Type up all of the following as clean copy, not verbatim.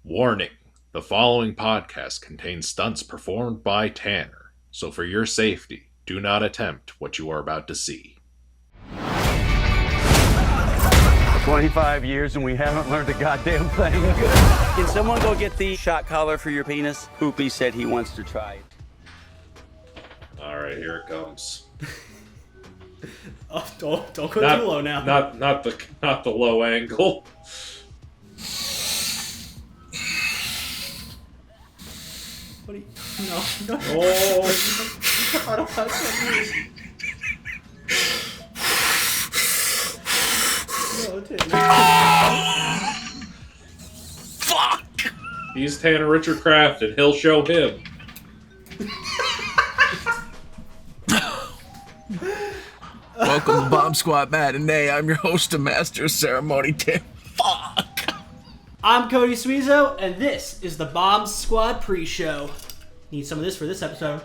Warning: the following podcast contains stunts performed by Tanner, so for your safety, do not attempt what you are about to see. 25 years and we haven't learned a goddamn thing. Can someone go get the shot collar for your penis? Hoopy said he wants to try it. Alright, here it comes. Oh, don't go too low now. Not the low angle. What do you... No. Oh. I don't have to Fuck! He's Tanner Richard Kraft, and he'll show him. Welcome to Bomb Squad Matinee. I'm your host and master of ceremony, Tim. Fuck! I'm Cody Sweezo, and this is the Bomb Squad pre-show. Need some of this for this episode.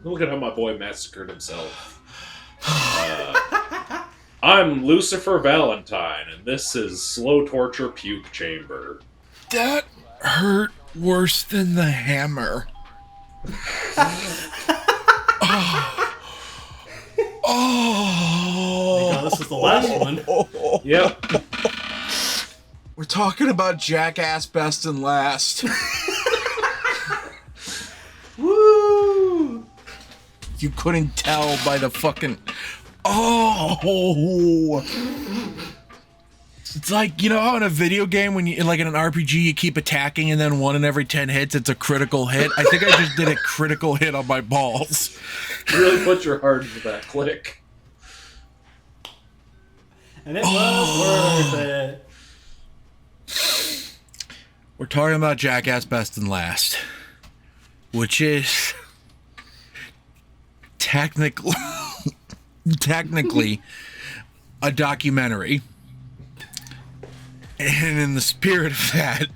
Look at how my boy massacred himself. I'm Lucifer Valentine, and this is Slow Torture Puke Chamber. That hurt worse than the hammer. Oh, this is the last one. Yep. We're talking about Jackass best and last. Woo! You couldn't tell by the fucking... Oh! It's like, you know how in a video game, when you, like in an RPG, you keep attacking and then 1 in every 10 hits, it's a critical hit? I think I just did a critical hit on my balls. You really put your heart into that click. And it was worth it. We're talking about Jackass best and last, which is technically a documentary. And in the spirit of that,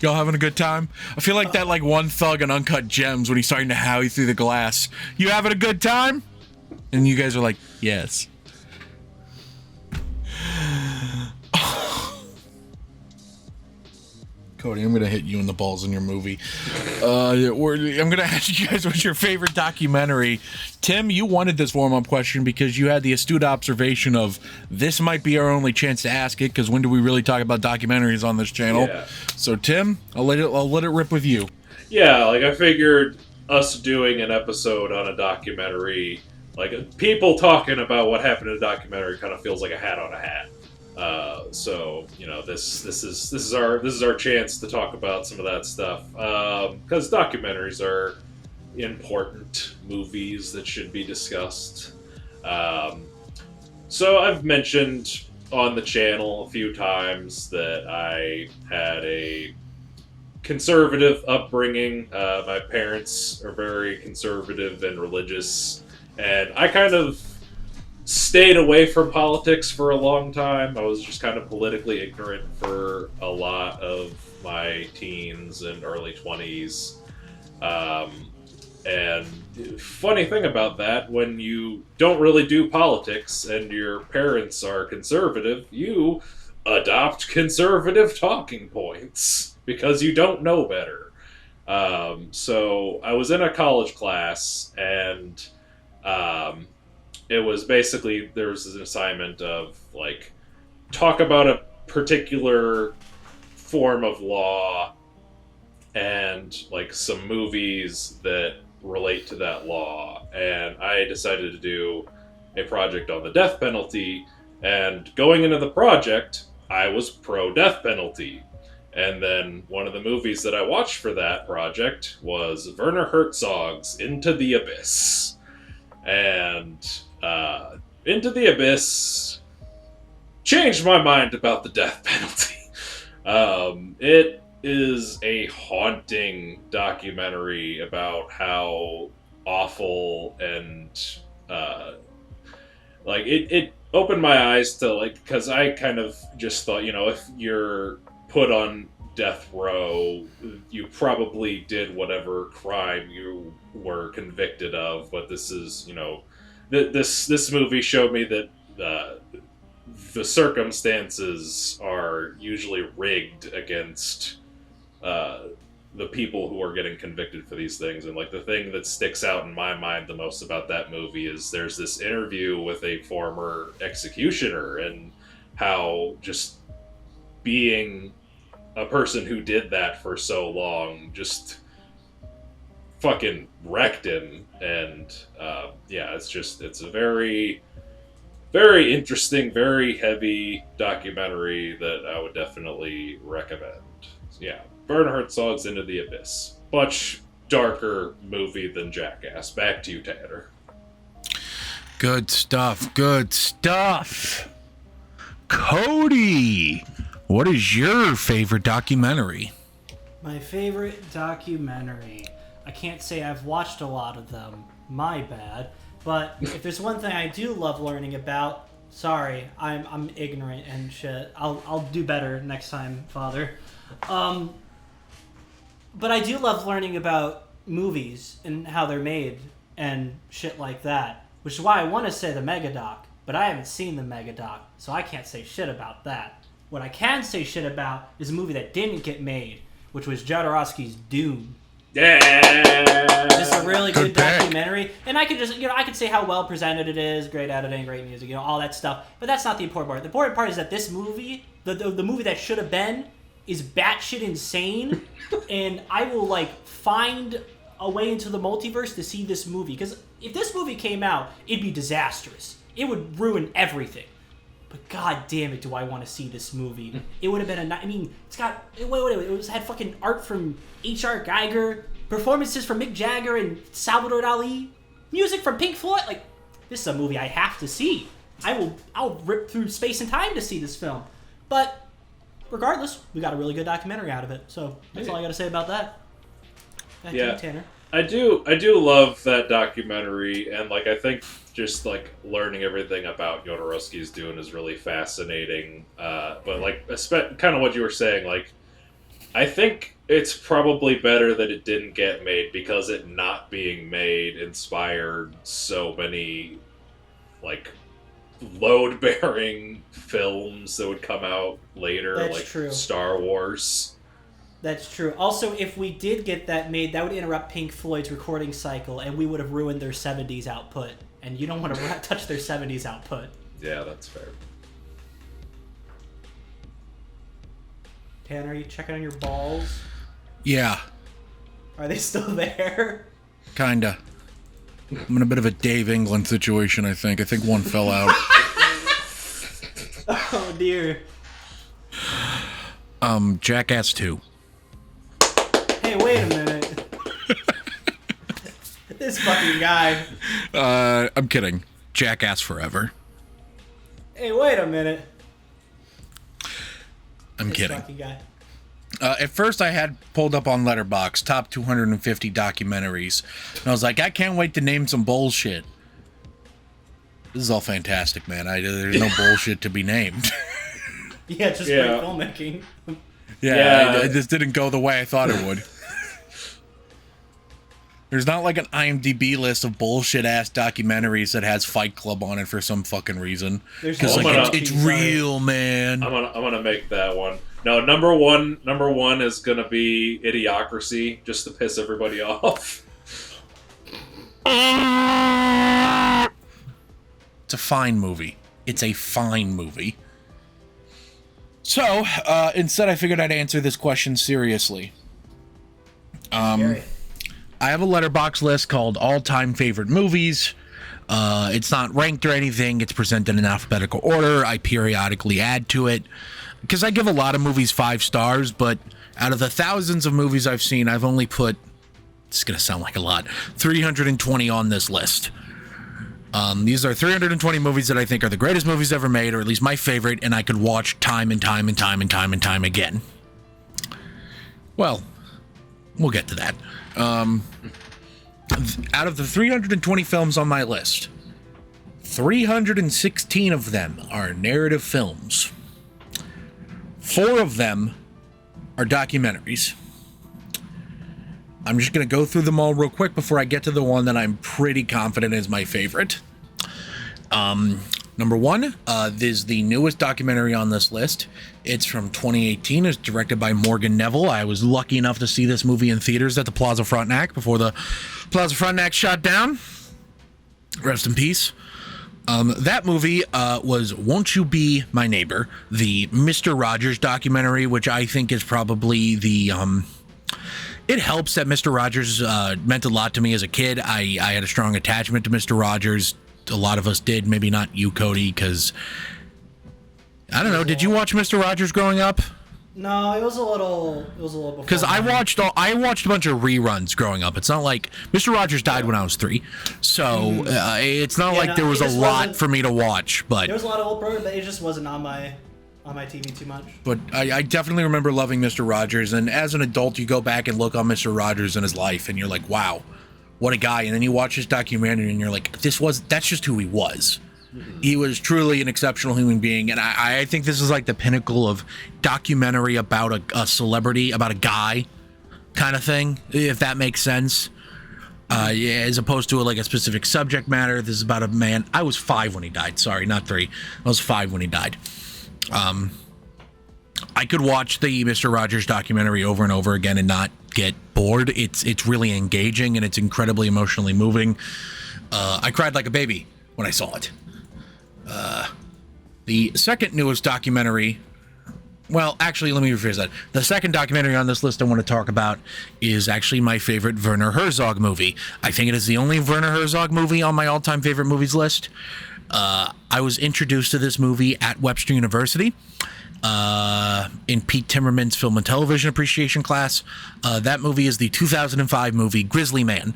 y'all having a good time? I feel like that like one thug in Uncut Gems when he's starting to howie through the glass. You having a good time? And you guys are like, yes. Cody, I'm going to hit you in the balls in your movie. I'm going to ask you guys what's your favorite documentary. Tim, you wanted this warm-up question because you had the astute observation of this might be our only chance to ask it because when do we really talk about documentaries on this channel? Yeah. So, Tim, I'll let it rip with you. Yeah, like I figured us doing an episode on a documentary, like people talking about what happened in a documentary kind of feels like a hat on a hat. So you know, this is our chance to talk about some of that stuff because documentaries are important movies that should be discussed. So I've mentioned on the channel a few times that I had a conservative upbringing. My parents are very conservative and religious, and I kind of stayed away from politics for a long time. I was just kind of politically ignorant for a lot of my teens and early 20s. And funny thing about that, when you don't really do politics and your parents are conservative, you adopt conservative talking points because you don't know better. So I was in a college class and it was basically, there was an assignment of, like, talk about a particular form of law and, like, some movies that relate to that law. And I decided to do a project on the death penalty, and going into the project, I was pro-death penalty. And then one of the movies that I watched for that project was Werner Herzog's Into the Abyss. And Into the Abyss changed my mind about the death penalty. It is a haunting documentary about how awful and like it opened my eyes to, like, because I kind of just thought, you know, if you're put on death row, you probably did whatever crime you were convicted of. But this is, you know, this movie showed me that the circumstances are usually rigged against the people who are getting convicted for these things. And like the thing that sticks out in my mind the most about that movie is there's this interview with a former executioner and how just being a person who did that for so long just fucking wrecked him. And it's a very, very interesting, very heavy documentary that I would definitely recommend. Yeah, Werner Herzog's Into the Abyss. Much darker movie than Jackass. Back to you, Tanner. Good stuff. Good stuff. Cody, what is your favorite documentary? My favorite documentary. I can't say I've watched a lot of them. My bad. But if there's one thing I do love learning about, sorry, I'm ignorant and shit. I'll do better next time, Father. But I do love learning about movies and how they're made and shit like that, which is why I want to say the Megadoc, but I haven't seen the Megadoc, so I can't say shit about that. What I can say shit about is a movie that didn't get made, which was Jodorowsky's Dune. Yeah, Just a really good pick. documentary, and I could just, I could say how well presented it is, great editing, great music, all that stuff. But that's not the important part. The important part is that this movie, the movie that should have been, is batshit insane, and I will find a way into the multiverse to see this movie. Because if this movie came out, it'd be disastrous. It would ruin everything. But god damn it, do I want to see this movie? It would have been it's got, it had fucking art from H.R. Geiger, performances from Mick Jagger and Salvador Dali, music from Pink Floyd. This is a movie I have to see. I'll rip through space and time to see this film. But regardless, we got a really good documentary out of it. So that's all I got to say about that. Back to you, Tanner. I do love that documentary, and I think just learning everything about Jodorowsky's Dune is really fascinating. But kind of what you were saying, I think it's probably better that it didn't get made because it not being made inspired so many load-bearing films that would come out later, That's true. Star Wars. That's true. Also, if we did get that made, that would interrupt Pink Floyd's recording cycle, and we would have ruined their 70s output. And you don't want to touch their 70s output. Yeah, that's fair. Tanner, are you checking on your balls? Yeah, Are they still there? kinda. I'm in a bit of a Dave England situation, I think. I think one fell out. Oh, dear. Jackass 2. Hey, wait a minute. This fucking guy. I'm kidding. Jackass Forever. Hey, wait a minute. I'm This kidding. fucking guy. At first, I had pulled up on Letterboxd top 250 documentaries, and I was like, I can't wait to name some bullshit. This is all fantastic, man. There's no bullshit to be named. Yeah, just great filmmaking. Yeah. It just didn't go the way I thought it would. There's not an IMDb list of bullshit ass documentaries that has Fight Club on it for some fucking reason. Because it's real, man. I'm gonna make that one. No, number one is gonna be Idiocracy, just to piss everybody off. It's a fine movie. It's a fine movie. So, instead I figured I'd answer this question seriously. I have a letterbox list called All-Time Favorite Movies. It's not ranked or anything. It's presented in alphabetical order. I periodically add to it. Because I give a lot of movies 5 stars, but out of the thousands of movies I've seen, I've only put, it's going to sound like a lot, 320 on this list. These are 320 movies that I think are the greatest movies ever made, or at least my favorite, and I could watch time and time and time and time and time again. Well, we'll get to that. Out of the 320 films on my list, 316 of them are narrative films. 4 of them are documentaries. I'm just going to go through them all real quick before I get to the one that I'm pretty confident is my favorite. Number one, this is the newest documentary on this list. It's from 2018. It's directed by Morgan Neville. I was lucky enough to see this movie in theaters at the Plaza Frontenac before the Plaza Frontenac shut down. Rest in peace. That movie was Won't You Be My Neighbor, the Mr. Rogers documentary, which I think is probably the... It helps that Mr. Rogers meant a lot to me as a kid. I had a strong attachment to Mr. Rogers. A lot of us did. Maybe not you, Cody, because... I don't know. Did you watch Mr. Rogers growing up? No, it was a little before. Because I watched a bunch of reruns growing up. It's not like Mr. Rogers died when I was 3, so it's not like there was a lot for me to watch. But there was a lot of old programs, but it just wasn't on my TV too much. But I definitely remember loving Mr. Rogers, and as an adult, you go back and look on Mr. Rogers and his life, and you're like, wow, what a guy. And then you watch his documentary, and you're like, that's just who he was. He was truly an exceptional human being, and I think this is like the pinnacle of documentary about a celebrity, about a guy kind of thing, if that makes sense. Yeah, as opposed to like a specific subject matter. This is about a man. I was 5 when he died. Sorry, not 3. I was 5 when he died. I could watch the Mr. Rogers documentary over and over again and not get bored. It's really engaging, and it's incredibly emotionally moving. I cried like a baby when I saw it. The second newest documentary, well, actually, let me rephrase that. The second documentary on this list I want to talk about is actually my favorite Werner Herzog movie. I think it is the only Werner Herzog movie on my all-time favorite movies list. I was introduced to this movie at Webster University in Pete Timmerman's film and television appreciation class. That movie is the 2005 movie Grizzly Man.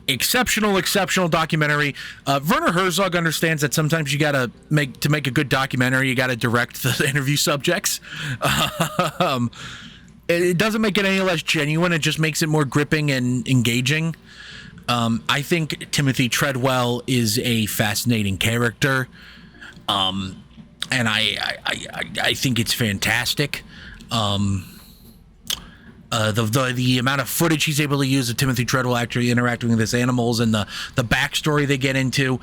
Exceptional documentary. Werner Herzog understands that sometimes you gotta make a good documentary, you gotta direct the interview subjects. It doesn't make it any less genuine, it just makes it more gripping and engaging. I think Timothy Treadwell is a fascinating character, and I think it's fantastic. The amount of footage he's able to use of Timothy Treadwell actually interacting with his animals, and the backstory they get into.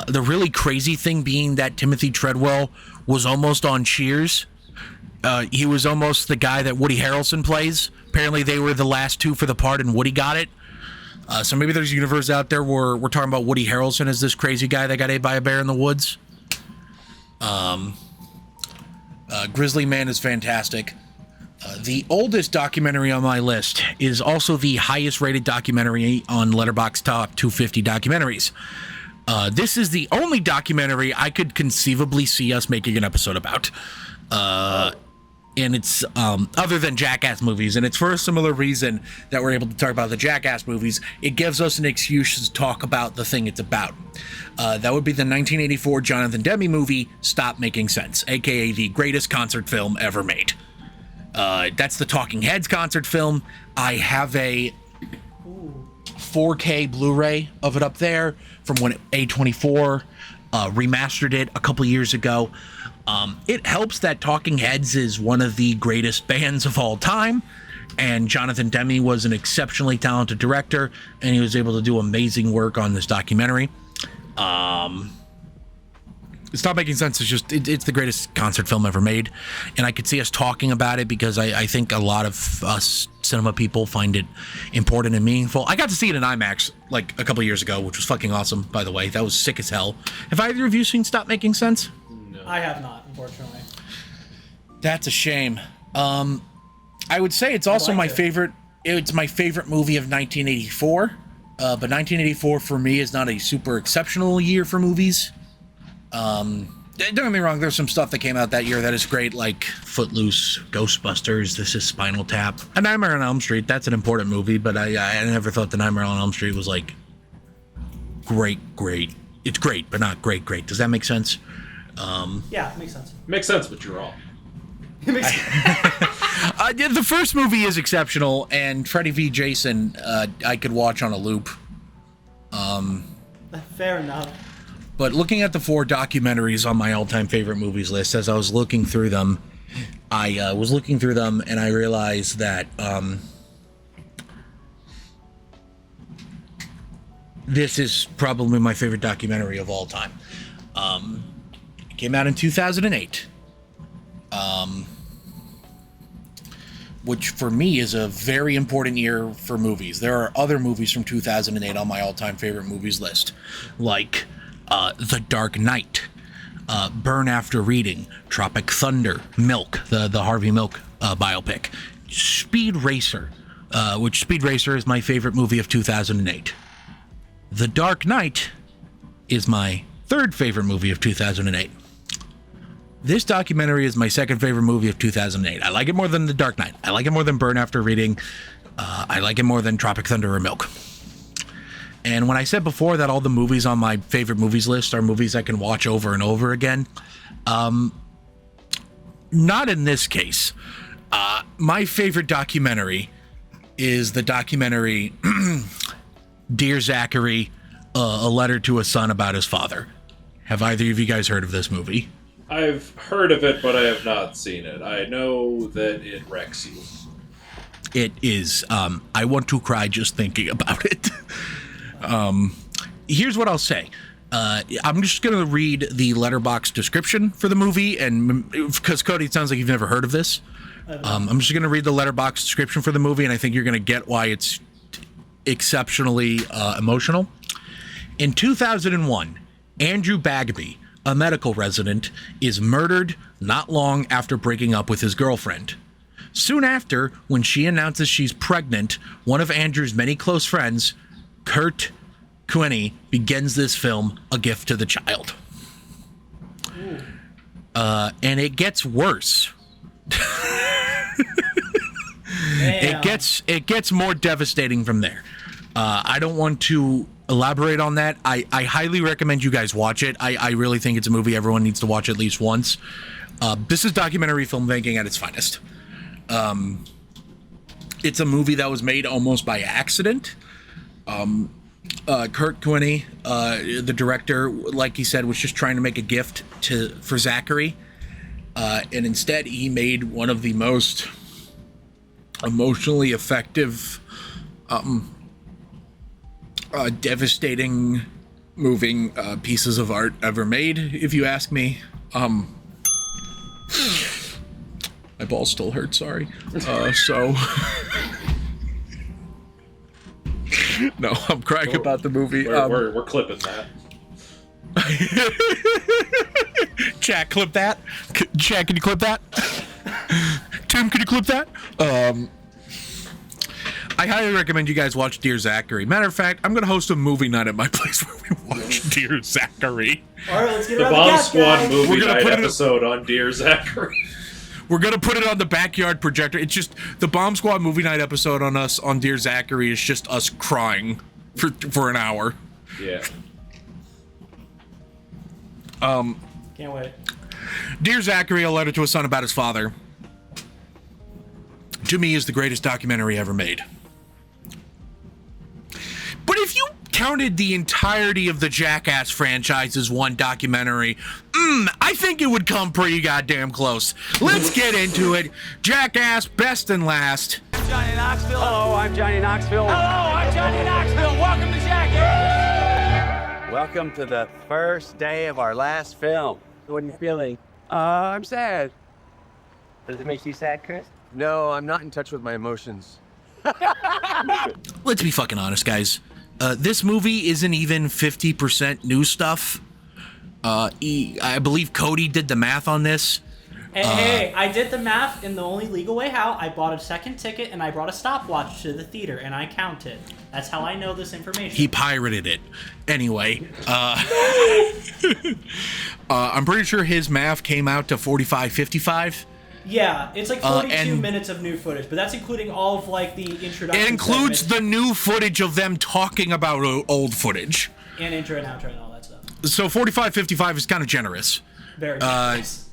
The really crazy thing being that Timothy Treadwell was almost on Cheers. He was almost the guy that Woody Harrelson plays. Apparently they were the last 2 for the part and Woody got it. So maybe there's a universe out there where we're talking about Woody Harrelson as this crazy guy that got ate by a bear in the woods. Grizzly Man is fantastic. The oldest documentary on my list is also the highest rated documentary on Letterboxd Top 250 documentaries. This is the only documentary I could conceivably see us making an episode about. And it's other than Jackass movies, and it's for a similar reason that we're able to talk about the Jackass movies. It gives us an excuse to talk about the thing it's about. That would be the 1984 Jonathan Demme movie, Stop Making Sense, aka the greatest concert film ever made. That's the Talking Heads concert film. I have a 4K Blu-ray of it up there from when A24 remastered it a couple years ago. It helps that Talking Heads is one of the greatest bands of all time, and Jonathan Demme was an exceptionally talented director, and he was able to do amazing work on this documentary. Stop Making Sense is just, it's the greatest concert film ever made, and I could see us talking about it because I think a lot of us cinema people find it important and meaningful. I got to see it in IMAX like a couple years ago, which was fucking awesome, by the way. That was sick as hell. Have either of you seen Stop Making Sense? I have not, unfortunately. That's a shame. I would say it's also my favorite. It's my favorite movie of 1984. But 1984 for me is not a super exceptional year for movies. Don't get me wrong. There's some stuff that came out that year that is great, like Footloose, Ghostbusters, This Is Spinal Tap, A Nightmare on Elm Street. That's an important movie, but I never thought The Nightmare on Elm Street was like great. It's great, but not great. Does that make sense? Yeah, it makes sense. Makes sense, but you're wrong. The first movie is exceptional, and Freddy v. Jason, I could watch on a loop. Fair enough. But looking at the 4 documentaries on my all-time favorite movies list, as I was looking through them, and I realized that this is probably my favorite documentary of all time. It came out in 2008. Which for me is a very important year for movies. There are other movies from 2008 on my all-time favorite movies list, like The Dark Knight, Burn After Reading, Tropic Thunder, Milk, the Harvey Milk biopic, Speed Racer, which Speed Racer is my favorite movie of 2008. The Dark Knight is my third favorite movie of 2008. This documentary is my second favorite movie of 2008. I like it more than The Dark Knight. I like it more than Burn After Reading. I like it more than Tropic Thunder or Milk. And when I said before that all the movies on my favorite movies list are movies I can watch over and over again, not in this case. My favorite documentary is the documentary Dear Zachary, A Letter to a Son About His Father. Have either of you guys heard of this movie? I've heard of it, but I have not seen it. I know that it wrecks you. It is. I want to cry just thinking about it. Here's what I'll say. I'm just going to read the letterbox description for the movie, and because Cody, it sounds like you've never heard of this. I'm just going to read the letterbox description for the movie, and I think you're going to get why it's exceptionally emotional. In 2001, Andrew Bagby, a medical resident, is murdered not long after breaking up with his girlfriend. Soon after, when she announces she's pregnant, one of Andrew's many close friends, Kurt Quinney, begins this film, A Gift to the Child. And it gets worse. It gets more devastating from there. I don't want to elaborate on that. I highly recommend you guys watch it. I really think it's a movie everyone needs to watch at least once. This is documentary filmmaking at its finest. It's a movie that was made almost by accident. Kurt Quinney, the director, like he said, was just trying to make a gift for Zachary. And instead, he made one of the most emotionally effective, devastating, moving pieces of art ever made, if you ask me. My balls still hurt, sorry. No, I'm crying about the movie. We're clipping that. Jack, clip that. Jack, can you clip that? Tim, can you clip that? I highly recommend you guys watch Dear Zachary. Matter of fact, I'm going to host a movie night at my place where we watch Dear Zachary. All right, let's get The around Bomb the Squad movie We're gonna night put it episode on Dear Zachary. We're going to put it on the backyard projector. It's just the Bomb Squad movie night episode on Dear Zachary is just us crying for an hour. Yeah. Can't wait. Dear Zachary, A Letter to a Son About His Father, to me, is the greatest documentary ever made. But if you counted the entirety of the Jackass franchise as one documentary, I think it would come pretty goddamn close. Let's get into it. Jackass, best and last. Johnny Knoxville. Hello, I'm Johnny Knoxville. Hello, I'm Johnny Knoxville. Welcome to Jackass. Welcome to the first day of our last film. What are you feeling? I'm sad. Does it make you sad, Chris? No, I'm not in touch with my emotions. Let's be fucking honest, guys. This movie isn't even 50% new stuff. I believe Cody did the math on this. Hey, I did the math in the only legal way how. I bought a second ticket and I brought a stopwatch to the theater and I counted. That's how I know this information. He pirated it. Anyway, I'm pretty sure his math came out to 45-55. Yeah, it's like 42 and minutes of new footage, but that's including all of like the introduction. It includes segments the new footage of them talking about old footage. and intro and outro and all that stuff. So 45-55 is kind of generous. Very nice.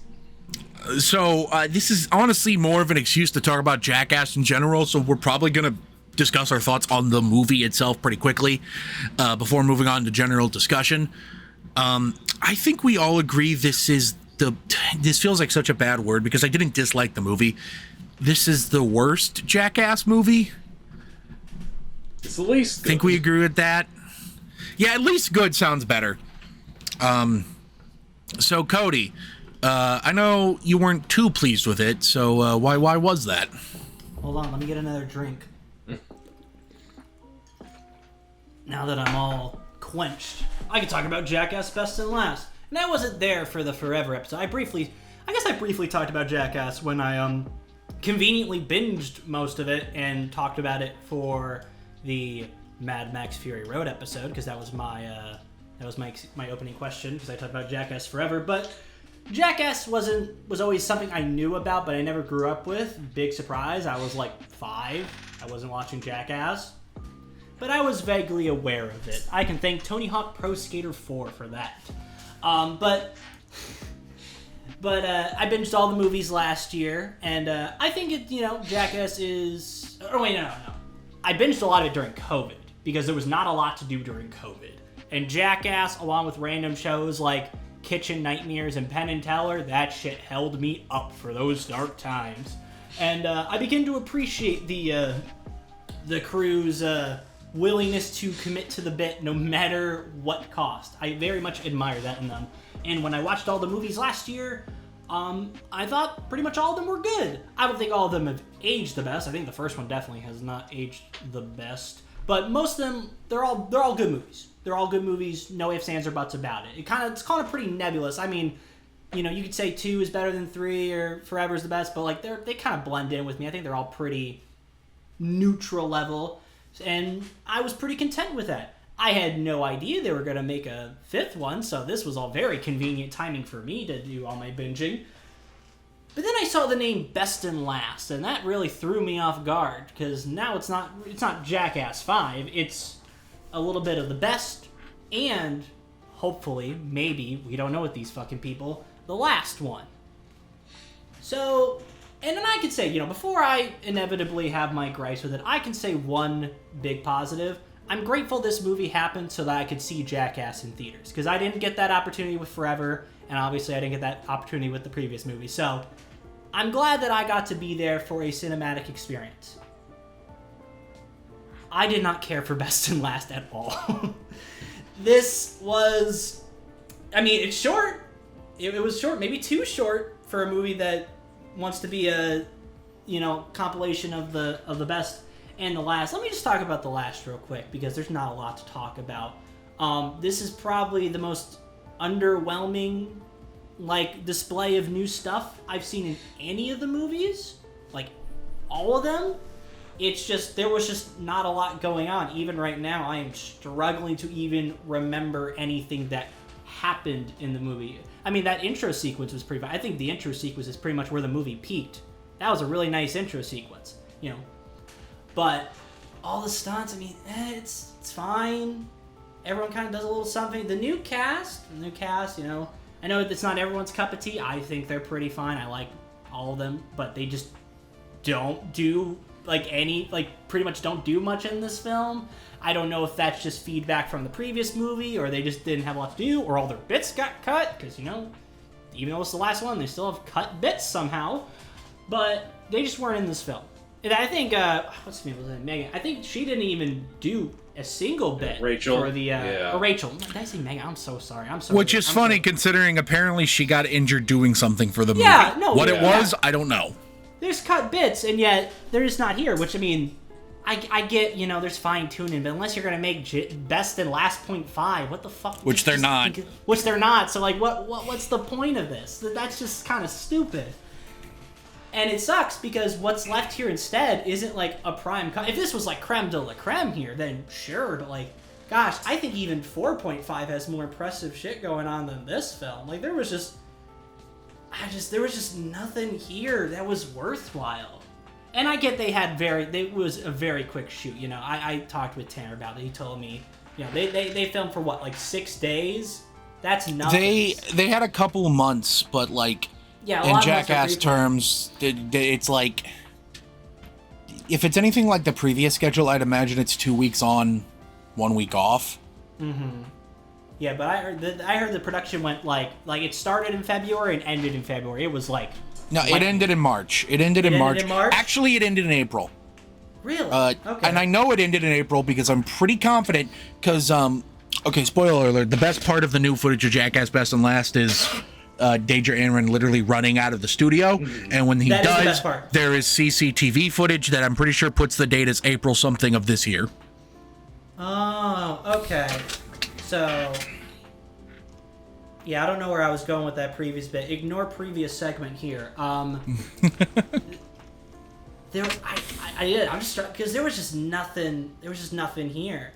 So this is honestly more of an excuse to talk about Jackass in general, so we're probably going to discuss our thoughts on the movie itself pretty quickly before moving on to general discussion. I think we all agree this feels like such a bad word because I didn't dislike the movie. This is the worst Jackass movie. It's the least good. Think we agree with that? Yeah, at least good sounds better. So Cody, I know you weren't too pleased with it, so why was that? Hold on, let me get another drink. Now that I'm all quenched, I can talk about Jackass Best and Last. And I wasn't there for the Forever episode. I guess I briefly talked about Jackass when I conveniently binged most of it and talked about it for the Mad Max Fury Road episode, because that was my opening question, because I talked about Jackass Forever. But Jackass was always something I knew about, but I never grew up with. Big surprise, I was like 5. I wasn't watching Jackass, but I was vaguely aware of it. I can thank Tony Hawk Pro Skater 4 for that. But I binged all the movies last year, and I think Jackass is... Oh, wait, no. I binged a lot of it during COVID, because there was not a lot to do during COVID. And Jackass, along with random shows like Kitchen Nightmares and Penn and Teller, that shit held me up for those dark times. And I begin to appreciate the crew's willingness to commit to the bit no matter what cost. I very much admire that in them. And when I watched all the movies last year, I thought pretty much all of them were good. I don't think all of them have aged the best. I think the first one definitely has not aged the best. But most of them, they're all good movies. They're all good movies. No ifs, ands, or buts about it. It's kind of pretty nebulous. I mean, you could say 2 is better than 3 or Forever is the best, but like they kind of blend in with me. I think they're all pretty neutral level, and I was pretty content with that. I had no idea they were going to make a 5th one, so this was all very convenient timing for me to do all my binging. But then I saw the name Best and Last, and that really threw me off guard, because now it's not Jackass 5, it's a little bit of the best, and hopefully, maybe, we don't know with these fucking people, the last one. So, and then I could say, before I inevitably have my gripes with it, I can say one big positive. I'm grateful this movie happened so that I could see Jackass in theaters, because I didn't get that opportunity with Forever, and obviously I didn't get that opportunity with the previous movie. So I'm glad that I got to be there for a cinematic experience. I did not care for Best and Last at all. This was... I mean, it's short. It was short, maybe too short for a movie that wants to be a, compilation of the best and the last. Let me just talk about the last real quick, because there's not a lot to talk about. This is probably the most underwhelming, display of new stuff I've seen in any of the movies. All of them. It's just, there was just not a lot going on. Even right now, I am struggling to even remember anything that happened in the movie. I mean, that intro sequence was pretty fun. I think the intro sequence is pretty much where the movie peaked. That was a really nice intro sequence, But all the stunts, I mean, it's fine. Everyone kind of does a little something. The new cast, I know it's not everyone's cup of tea. I think they're pretty fine. I like all of them, but they just don't do pretty much don't do much in this film. I don't know if that's just feedback from the previous movie, or they just didn't have a lot to do, or all their bits got cut, because, even though it's the last one, they still have cut bits somehow. But they just weren't in this film. And I think, what's the name of it? Megan. I think she didn't even do a single bit. Rachel. For the, or Rachel. Did I say Megan? I'm so sorry. I'm sorry. Which is funny, considering apparently she got injured doing something for the movie. Yeah, no. What it was, I don't know. There's cut bits, and yet they're just not here, which, I mean, I get, there's fine-tuning, but unless you're going to make Best and Last .5, what the fuck? Which they're not. Which they're not, so, what's the point of this? That's just kind of stupid. And it sucks, because what's left here instead isn't, a prime cut. If this was, creme de la creme here, then sure, but, gosh, I think even 4.5 has more impressive shit going on than this film. There was just nothing here that was worthwhile. And I get it was a very quick shoot, I talked with Tanner about it. He told me, they filmed for what, 6 days? That's nothing. They had a couple of months, but in Jackass terms, it's if it's anything like the previous schedule, I'd imagine it's 2 weeks on, 1 week off. Mm-hmm. Yeah, but I heard the production went it started in February and ended in February. It was No, it ended in March. It ended in March. Actually, it ended in April. Really? Okay. And I know it ended in April because I'm pretty confident, because Okay, spoiler alert. The best part of the new footage of Jackass Best and Last is Danger Aaron literally running out of the studio. And when he That is the does, best part. there is CCTV footage that I'm pretty sure puts the date as April something of this year. Oh, okay. So, yeah, I don't know where I was going with that previous bit. Ignore previous segment here. I'm just because there was just nothing. There was just nothing here.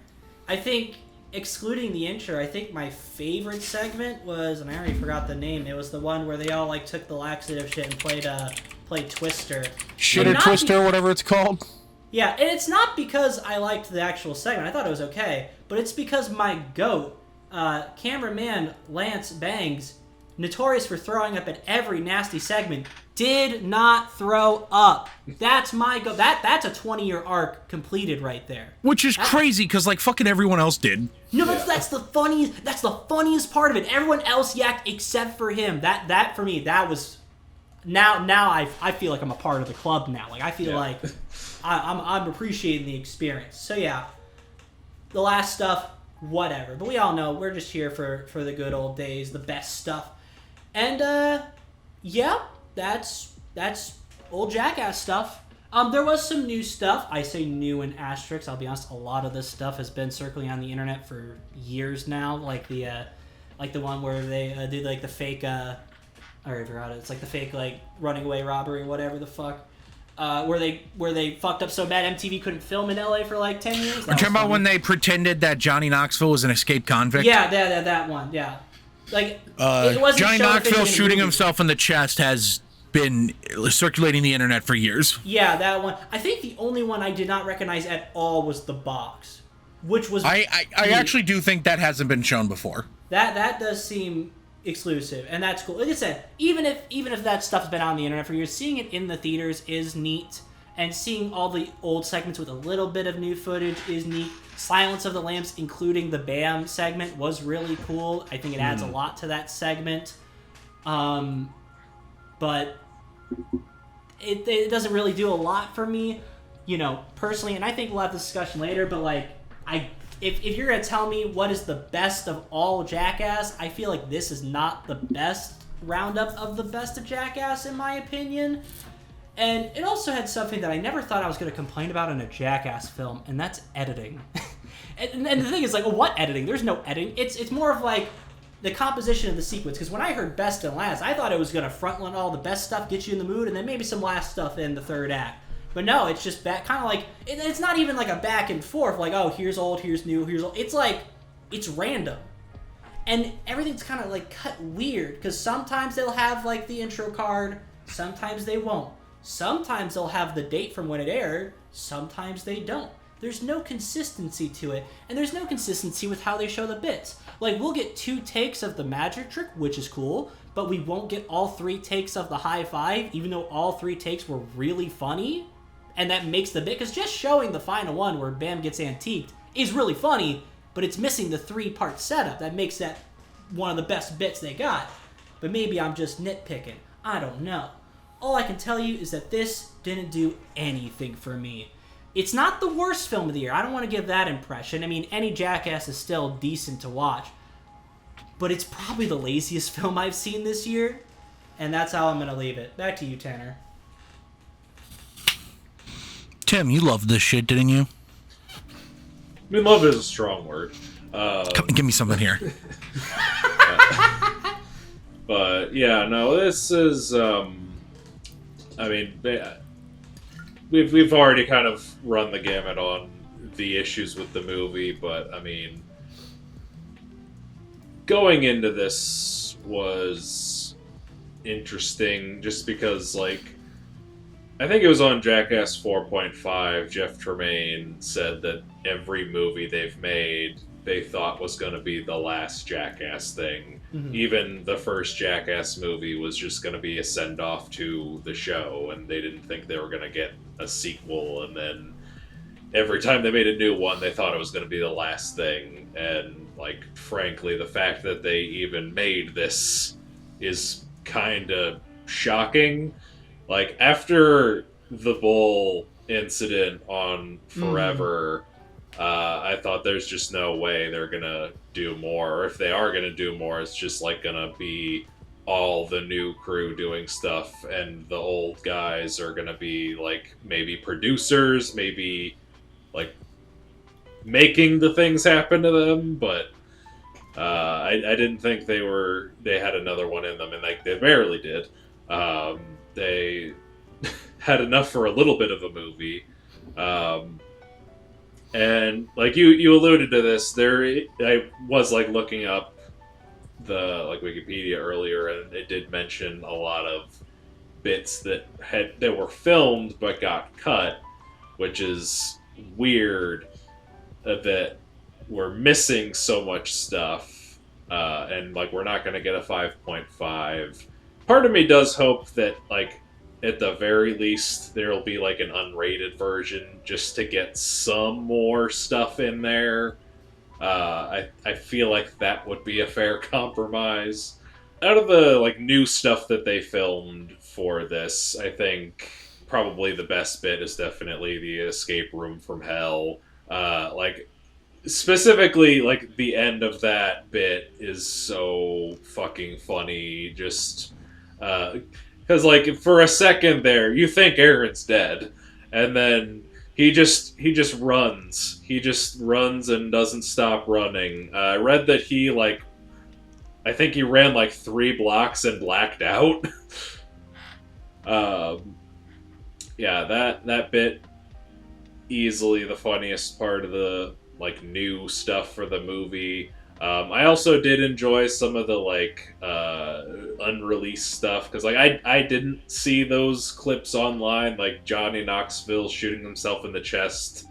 I think, excluding the intro, I think my favorite segment was, and I already forgot the name. It was the one where they all like took the laxative shit and played Twister. Shitter Twister, whatever it's called. Yeah, and it's not because I liked the actual segment. I thought it was okay, but it's because my goat, cameraman Lance Bangs, notorious for throwing up at every nasty segment, did not throw up. That's my goat. That's a 20-year arc completed right there. Which is crazy because like fucking everyone else did. No, that's the funniest. That's the funniest part of it. Everyone else yacked except for him. That for me, that was. Now I feel like I'm a part of the club now. Like I feel like I'm appreciating the experience. So yeah, the last stuff, whatever. But we all know we're just here for the good old days, the best stuff. And yeah, that's old Jackass stuff. There was some new stuff. I say new in asterisks. I'll be honest. A lot of this stuff has been circling on the internet for years now. Like the one where they did like the fake. I already forgot it. It's like the fake like running away robbery, whatever the fuck. Where they fucked up so bad MTV couldn't film in LA for like 10 years. Are you talking about when they pretended that Johnny Knoxville was an escaped convict? Yeah, that one. Yeah, like it wasn't Johnny shown Knoxville in shooting movie. himself in the chest has been circulating the internet for years. Yeah, that one. I think the only one I did not recognize at all was the box, which was. I actually do think that hasn't been shown before. That does seem exclusive, and that's cool. Like I said, even if that stuff's been on the internet for years, seeing it in the theaters is neat, and seeing all the old segments with a little bit of new footage is neat. Silence of the Lambs, including the BAM segment, was really cool. I think it adds a lot to that segment. But it doesn't really do a lot for me, personally. And I think we'll have this discussion later. But like, if you're gonna tell me what is the best of all Jackass, I feel like this is not the best roundup of the best of Jackass, in my opinion. And it also had something that I never thought I was gonna complain about in a Jackass film, and that's editing. and the thing is, like, what editing? There's no editing. It's more of like the composition of the sequence, because when I heard best and last, I thought it was going to frontline all the best stuff, get you in the mood, and then maybe some last stuff in the third act. But no, it's just kind of like, it's not even like a back and forth, like, oh, here's old, here's new, here's old. It's like, it's random. And everything's kind of like cut weird, because sometimes they'll have like the intro card, sometimes they won't. Sometimes they'll have the date from when it aired, sometimes they don't. There's no consistency to it, and there's no consistency with how they show the bits. Like, we'll get 2 takes of the magic trick, which is cool, but we won't get all 3 takes of the high five, even though all 3 takes were really funny, and that makes the bit, because just showing the final one where Bam gets antiqued is really funny, but it's missing the 3-part setup that makes that one of the best bits they got. But maybe I'm just nitpicking. I don't know. All I can tell you is that this didn't do anything for me. It's not the worst film of the year. I don't want to give that impression. I mean, any Jackass is still decent to watch. But it's probably the laziest film I've seen this year. And that's how I'm going to leave it. Back to you, Tanner. Tim, you loved this shit, didn't you? I mean, love is a strong word. Come, give me something here. But, yeah, no, this is, I mean, we've already kind of run the gamut on the issues with the movie, but, I mean, going into this was interesting just because, like, I think it was on Jackass 4.5, Jeff Tremaine said that every movie they've made they thought was going to be the last Jackass thing. Mm-hmm. Even the first Jackass movie was just going to be a send-off to the show, and they didn't think they were going to get a sequel, and then every time they made a new one, they thought it was going to be the last thing, and, like, frankly, the fact that they even made this is kind of shocking. Like, after the Bull incident on Forever, I thought there's just no way they're gonna do more, or if they are gonna do more, it's just like gonna be all the new crew doing stuff, and the old guys are gonna be like maybe producers, maybe like making the things happen to them, but I didn't think they had another one in them, and like they barely did. They had enough for a little bit of a movie. And like you alluded to this, I was like looking up the like Wikipedia earlier, and it did mention a lot of bits that were filmed but got cut, which is weird that we're missing so much stuff, and like we're not going to get a 5.5. Part of me does hope that like at the very least there'll be like an unrated version just to get some more stuff in there. I feel like that would be a fair compromise. Out of the like new stuff that they filmed for this, I think probably the best bit is definitely the escape room from hell. Like specifically, like the end of that bit is so fucking funny. Just because like for a second there, you think Aaron's dead, and then he just runs. He just runs and doesn't stop running. I read that he like, I think he ran like 3 blocks and blacked out. Yeah, that bit easily the funniest part of the like new stuff for the movie. I also did enjoy some of the like unreleased stuff, because like I didn't see those clips online, like Johnny Knoxville shooting himself in the chest.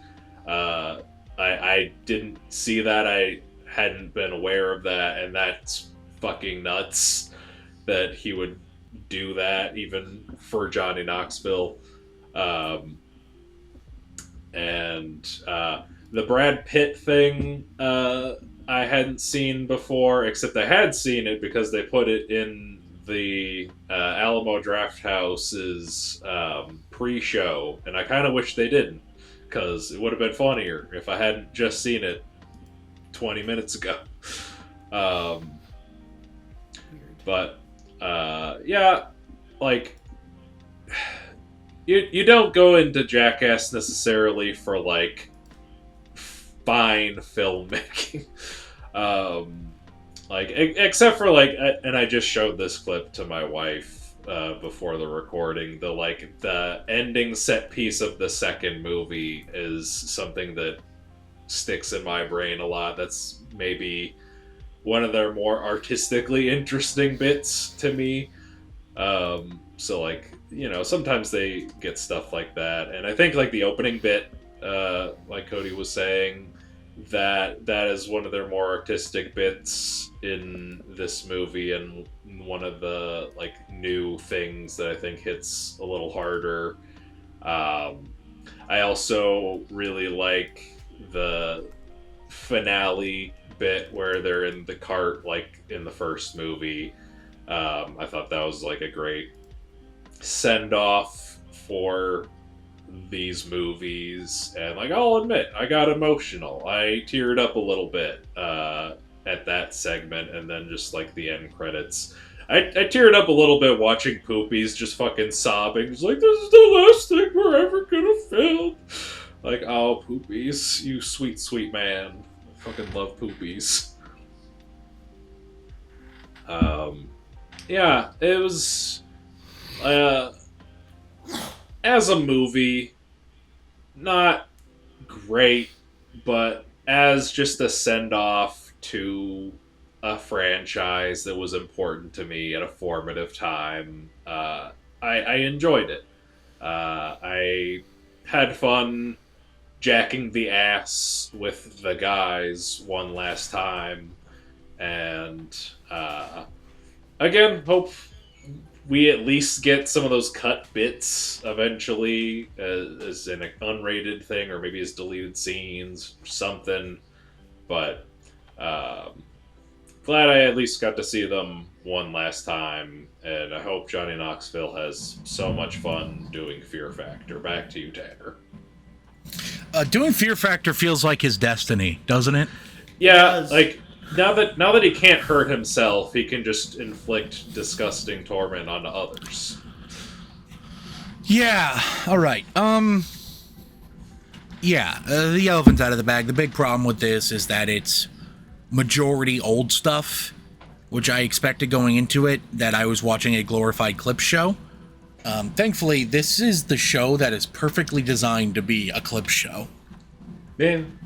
I didn't see that. I hadn't been aware of that, and that's fucking nuts that he would do that even for Johnny Knoxville. And the Brad Pitt thing, I hadn't seen before, except I had seen it because they put it in the Alamo Drafthouse's pre-show, and I kind of wish they didn't, because it would have been funnier if I hadn't just seen it 20 minutes ago. But yeah, like you don't go into Jackass necessarily for like fine filmmaking. Like except for like, and I just showed this clip to my wife before the recording. The ending set piece of the second movie is something that sticks in my brain a lot. That's maybe one of their more artistically interesting bits to me. So like, you know, sometimes they get stuff like that, and I think like the opening bit, like Cody was saying, that is one of their more artistic bits in this movie, and one of the like new things that I think hits a little harder. I also really like the finale bit where they're in the cart like in the first movie. I thought that was like a great send off for these movies, and like I'll admit I got emotional. I teared up a little bit at that segment, and then just like the end credits, I teared up a little bit watching Poopies just fucking sobbing. It's like, this is the last thing we're ever gonna film. Like, oh, Poopies, you sweet, sweet man. I fucking love Poopies. Yeah, it was as a movie, not great, but as just a send-off to a franchise that was important to me at a formative time, I enjoyed it. I had fun jacking the ass with the guys one last time, and again, hope we at least get some of those cut bits eventually as an unrated thing, or maybe as deleted scenes, something. But glad I at least got to see them one last time, and I hope Johnny Knoxville has so much fun doing Fear Factor. Back to you, Tanner. Doing Fear Factor feels like his destiny, doesn't it? Yeah, Yes. like now that he can't hurt himself, he can just inflict disgusting torment on others. Yeah. All right. Yeah. The elephant's out of the bag. The big problem with this is that it's majority old stuff, which I expected going into it. That I was watching a glorified clip show. Thankfully, this is the show that is perfectly designed to be a clip show. Man,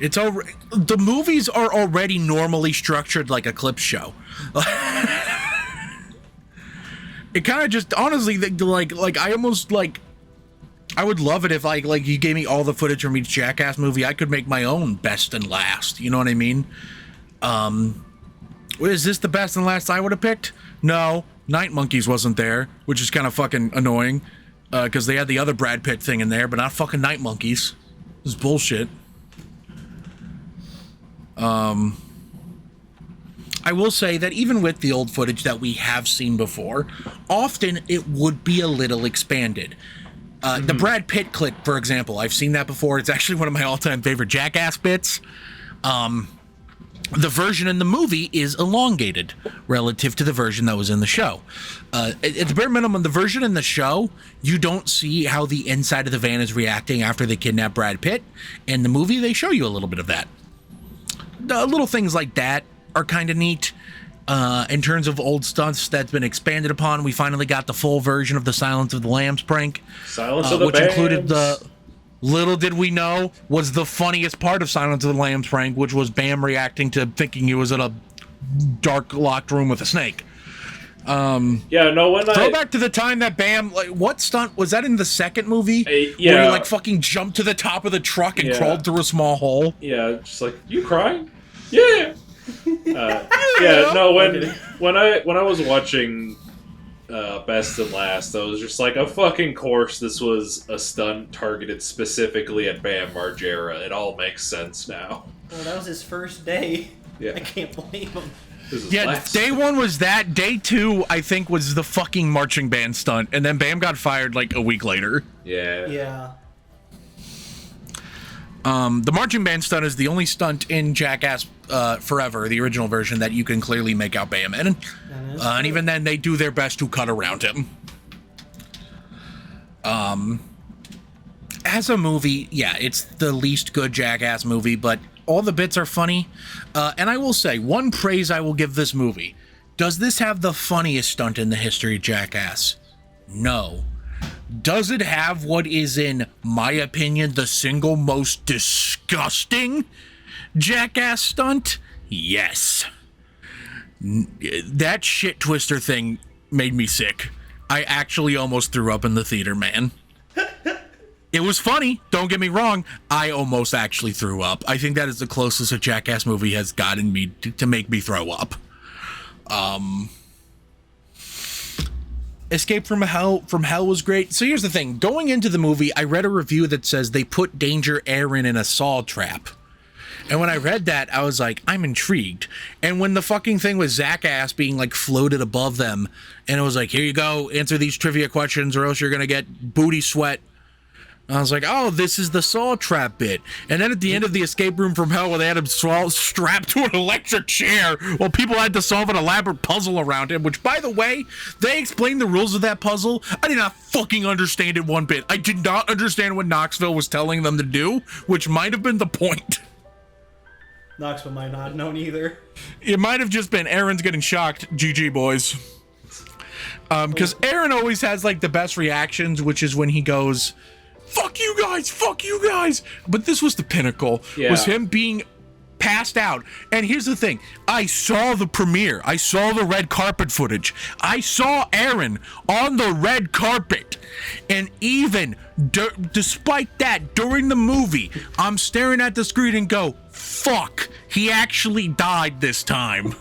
The movies are already normally structured like a clip show. It kind of just honestly like I almost like I would love it if like you gave me all the footage from each Jackass movie. I could make my own best and last. You know what I mean? Is this the best and last I would have picked? No, Night Monkeys wasn't there, which is kind of fucking annoying because they had the other Brad Pitt thing in there, but not fucking Night Monkeys. This is bullshit. I will say that even with the old footage that we have seen before, often it would be a little expanded. The Brad Pitt clip, for example, I've seen that before. It's actually one of my all-time favorite Jackass bits. The version in the movie is elongated relative to the version that was in the show. At the bare minimum, the version in the show, you don't see how the inside of the van is reacting after they kidnap Brad Pitt. In the movie, they show you a little bit of that. Little things like that are kind of neat. In terms of old stunts that's been expanded upon, we finally got the full version of the Silence of the Lambs prank. Silence of the which Lambs. Included the, little did we know, was the funniest part of Silence of the Lambs prank, which was Bam reacting to thinking he was in a dark locked room with a snake. Yeah, no, when Throw back to the time that Bam, like, what stunt was that in the second movie? Yeah. Where he like fucking jumped to the top of the truck and crawled through a small hole. Yeah, just like, you crying? Yeah. Yeah, no, when I was watching Best and Last, I was just like, of fucking course this was a stunt targeted specifically at Bam Margera. It all makes sense now. Well, that was his first day. Yeah. I can't blame him. Yeah, day one was that. Day two, I think, was the fucking marching band stunt, and then Bam got fired like a week later. Yeah. Yeah. The marching band stunt is the only stunt in Jackass Forever, the original version, that you can clearly make out Bam in. And even then, they do their best to cut around him. As a movie, yeah, it's the least good Jackass movie, but all the bits are funny. And I will say, one praise I will give this movie. Does this have the funniest stunt in the history of Jackass? No. Does it have what is, in my opinion, the single most disgusting Jackass stunt? Yes. That shit twister thing made me sick. I actually almost threw up in the theater, man. It was funny, don't get me wrong. I almost actually threw up. I think that is the closest a Jackass movie has gotten me to make me throw up. Escape from Hell was great. So here's the thing. Going into the movie, I read a review that says they put Danger Aaron in a saw trap. And when I read that, I was like, I'm intrigued. And when the fucking thing was Jackass being like floated above them, and it was like, here you go, answer these trivia questions or else you're gonna get booty sweat. I was like, oh, this is the saw trap bit. And then at the end of the Escape Room from Hell, where they had him strapped to an electric chair while people had to solve an elaborate puzzle around him, which, by the way, they explained the rules of that puzzle. I did not fucking understand it one bit. I did not understand what Knoxville was telling them to do, which might have been the point. Knoxville might not have known either. It might have just been Aaron's getting shocked. GG, boys. Because Aaron always has, like, the best reactions, which is when he goes, fuck you guys. But this was the pinnacle. Yeah. Was him being passed out. And here's the thing. I saw the premiere. I saw the red carpet footage. I saw Aaron on the red carpet. And even despite that, during the movie, I'm staring at the screen and go, fuck, he actually died this time.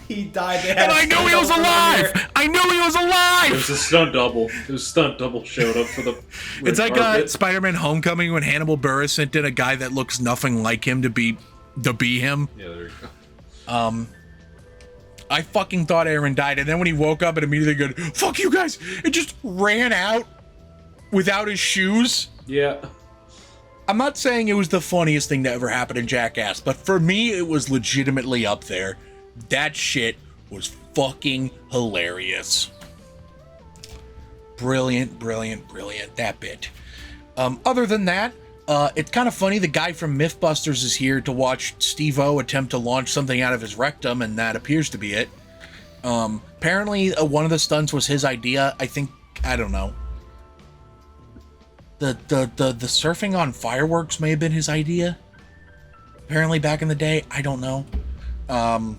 He died. And I knew he was alive! I knew he was It alive! was a stunt double. Stunt double showed up for the. It's like carpet. Spider-Man Homecoming when Hannibal Buress sent in a guy that looks nothing like him to be him. Yeah, there you go. I fucking thought Aaron died, and then when he woke up and immediately go, fuck you guys, it just ran out without his shoes. Yeah. I'm not saying it was the funniest thing that ever happened in Jackass, but for me, it was legitimately up there. That shit was fucking hilarious. Brilliant, brilliant, brilliant, that bit. Other than that, it's kind of funny. The guy from Mythbusters is here to watch Steve-O attempt to launch something out of his rectum, and that appears to be it. Apparently, one of the stunts was his idea. I don't know. The surfing on fireworks may have been his idea. Apparently, back in the day, I don't know. Kind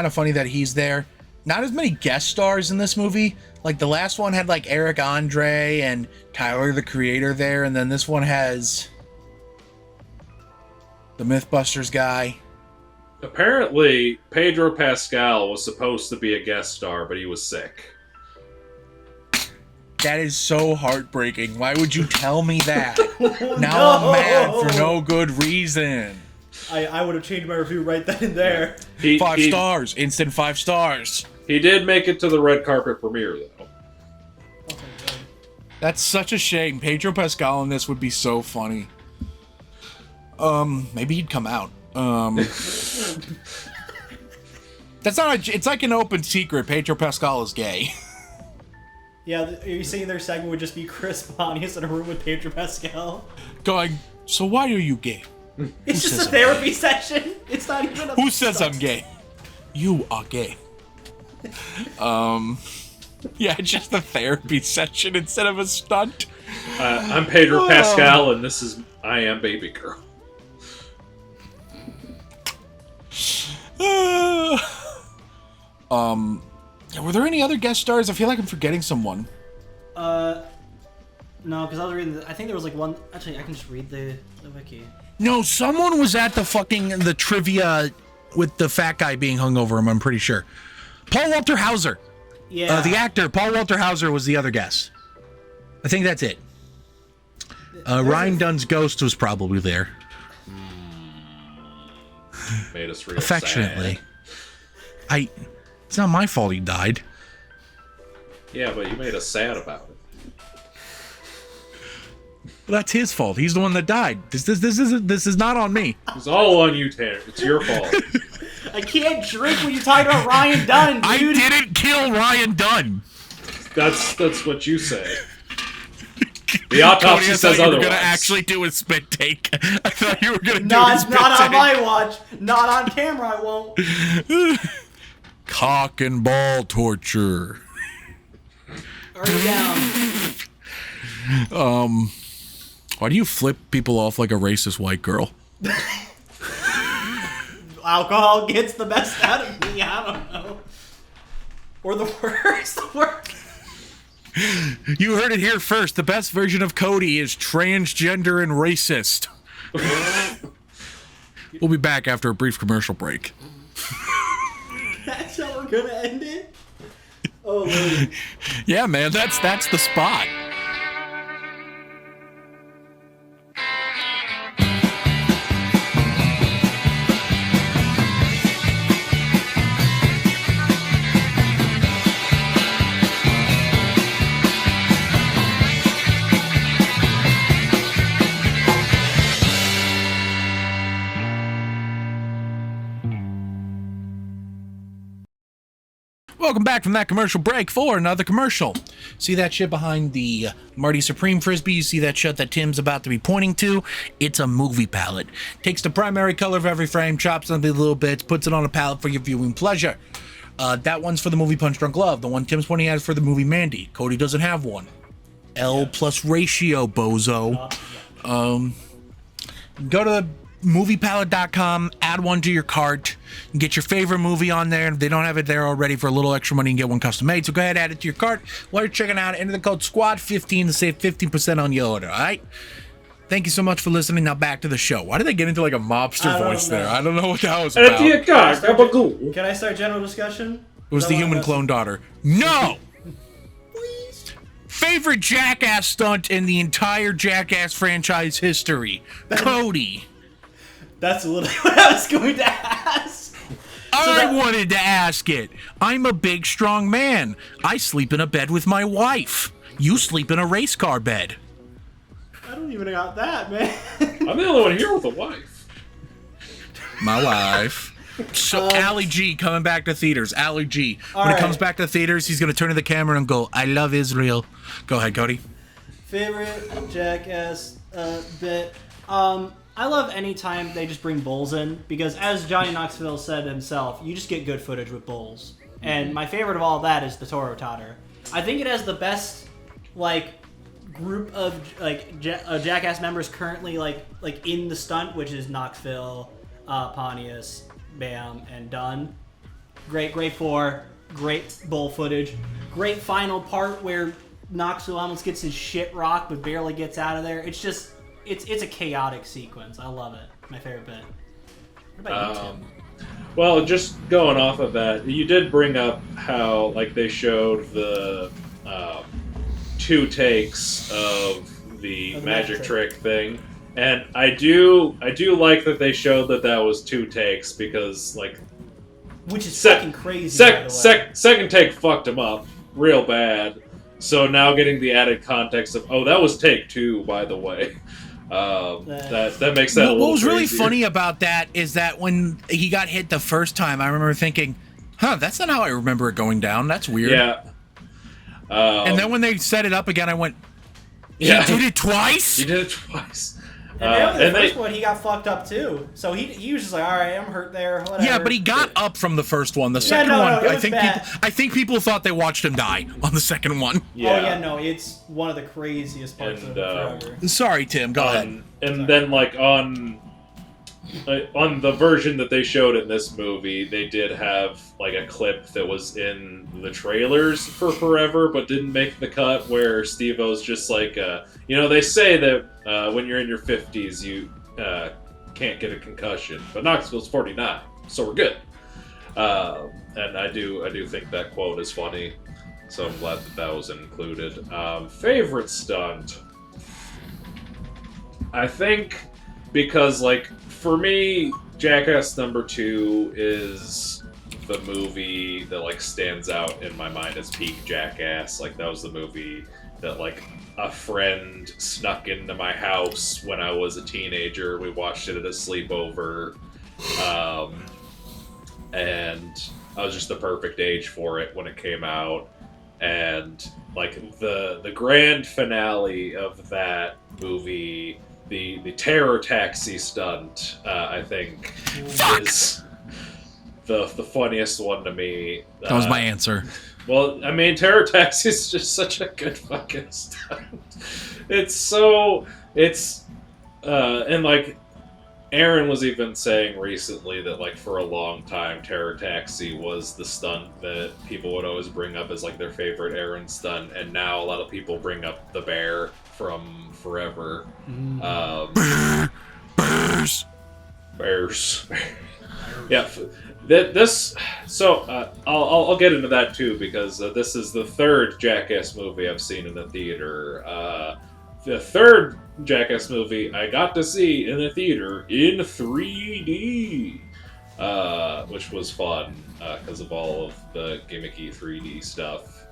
of funny that he's there. Not as many guest stars in this movie. Like, the last one had, like, Eric Andre and Tyler, the Creator, there. And then this one has the Mythbusters guy. Apparently, Pedro Pascal was supposed to be a guest star, but he was sick. That is so heartbreaking. Why would you tell me that? Now I'm mad for no good reason. I would have changed my review right then and there. 5 stars. Instant 5 stars. He did make it to the red carpet premiere, though. That's such a shame. Pedro Pascal in this would be so funny. Maybe he'd come out. That's not it's like an open secret. Pedro Pascal is gay. Yeah, are you saying their segment would just be Chris Pontius in a room with Pedro Pascal? Going, so why are you gay? It's just a therapy session. It's not even a Who says I'm gay? You are gay. Yeah, just a therapy session instead of a stunt. I'm Pedro Pascal, and I am Baby Girl. Were there any other guest stars? I feel like I'm forgetting someone. No, because I was reading. I think there was like one. Actually, I can just read the wiki. No, someone was at the trivia with the fat guy being hung over him. I'm pretty sure. Paul Walter Hauser. Yeah. The actor Paul Walter Hauser was the other guest. I think that's it. Ryan Dunn's ghost was probably there. Made us real Affectionately. sad. It's not my fault he died. Yeah, but you made us sad about it. Well, that's his fault. He's the one that died. This is not on me. It's all on you, Tanner. It's your fault. I can't drink when you talk about Ryan Dunn, dude. I didn't kill Ryan Dunn. That's what you say. The autopsy Cody, says you otherwise. were gonna actually do a spit take. I thought you were gonna do a Not spit on take. my watch. Not on camera. I won't. Cock and ball torture. Already down. Why do you flip people off like a racist white girl? Alcohol gets the best out of me. I don't know. Or the worst. The worst. You heard it here first. The best version of Cody is transgender and racist. We'll be back after a brief commercial break. That's how we're gonna end it? Oh, Lord. Yeah, man, that's the spot. Welcome back from that commercial break for another commercial. See that shit behind the Marty Supreme Frisbee? You see that shit that Tim's about to be pointing to? It's a movie palette. Takes the primary color of every frame, chops them into little bits, puts it on a palette for your viewing pleasure. That one's for the movie Punch Drunk Love. The one Tim's pointing at is for the movie Mandy. Cody doesn't have one. L plus ratio, bozo. Go to moviepalette.com, add one to your cart, and get your favorite movie on there. If they don't have it there already, for a little extra money, you can get one custom made. So go ahead, add it to your cart. While you're checking out, enter the code SQUAD15 to save 15% on your order, all right? Thank you so much for listening. Now back to the show. Why did they get into like a mobster voice there? I don't know what that was about. Can I start general discussion? It was the human clone daughter. No! Favorite Jackass stunt in the entire Jackass franchise history. Cody. That's literally what I was going to ask. I wanted to ask it. I'm a big, strong man. I sleep in a bed with my wife. You sleep in a race car bed. I don't even got that, man. I'm the only one here with a wife. My wife. So, Ali G coming back to theaters. Ali G. When he comes back to theaters, he's going to turn to the camera and go, I love Israel. Go ahead, Cody. Favorite Jackass bit. I love any time they just bring bulls in, because as Johnny Knoxville said himself, you just get good footage with bulls. And my favorite of all that is the Toro Totter. I think it has the best, like, group of Jackass members currently like in the stunt, which is Knoxville, Pontius, Bam, and Dunn. Great four, great bull footage, great final part where Knoxville almost gets his shit rocked but barely gets out of there. It's just it's a chaotic sequence. I love it. My favorite bit. What about you, Tim? Well, just going off of that, you did bring up how like they showed the 2 takes of the magic trick thing, and I do like that they showed that was 2 takes, because like, which is fucking crazy. By the way. Second take fucked him up real bad. So now getting the added context of, that was take 2, by the way. That makes that a little What was really crazier. funny about that is that when he got hit the first time, I remember thinking, that's not how I remember it going down. That's weird. Yeah. And then when they set it up again, I went, he did it twice? He did it twice. And the first one, he got fucked up too. So he was just like, all right, I'm hurt there, whatever. Yeah, but he got up from the first one. The second one, I think people thought they watched him die on the second one. Yeah. Oh yeah, no, it's one of the craziest parts of it forever. Sorry, Tim, go ahead. And then like on the version that they showed in this movie, they did have like a clip that was in the trailers for Forever, but didn't make the cut, where Steve-O's just like, they say that when you're in your 50s, you can't get a concussion, but Knoxville's 49, so we're good. And I do think that quote is funny, so I'm glad that was included. Favorite stunt? I think because, like, for me, Jackass number 2 is the movie that, like, stands out in my mind as peak Jackass. Like, that was the movie that, like, a friend snuck into my house when I was a teenager. We watched it at a sleepover. And I was just the perfect age for it when it came out. And, like, the grand finale of that movie, the terror taxi stunt, I think, is the funniest one to me. That was my answer. Well, I mean, Terror Taxi is just such a good fucking stunt. And like, Aaron was even saying recently that, like, for a long time, Terror Taxi was the stunt that people would always bring up as, like, their favorite Aaron stunt, and now a lot of people bring up the bear from Forever. Bears. Yeah. I'll get into that too, because this is the 3rd Jackass movie I've seen in the theater. The 3rd Jackass movie I got to see in the theater in 3D, which was fun because of all of the gimmicky 3D stuff.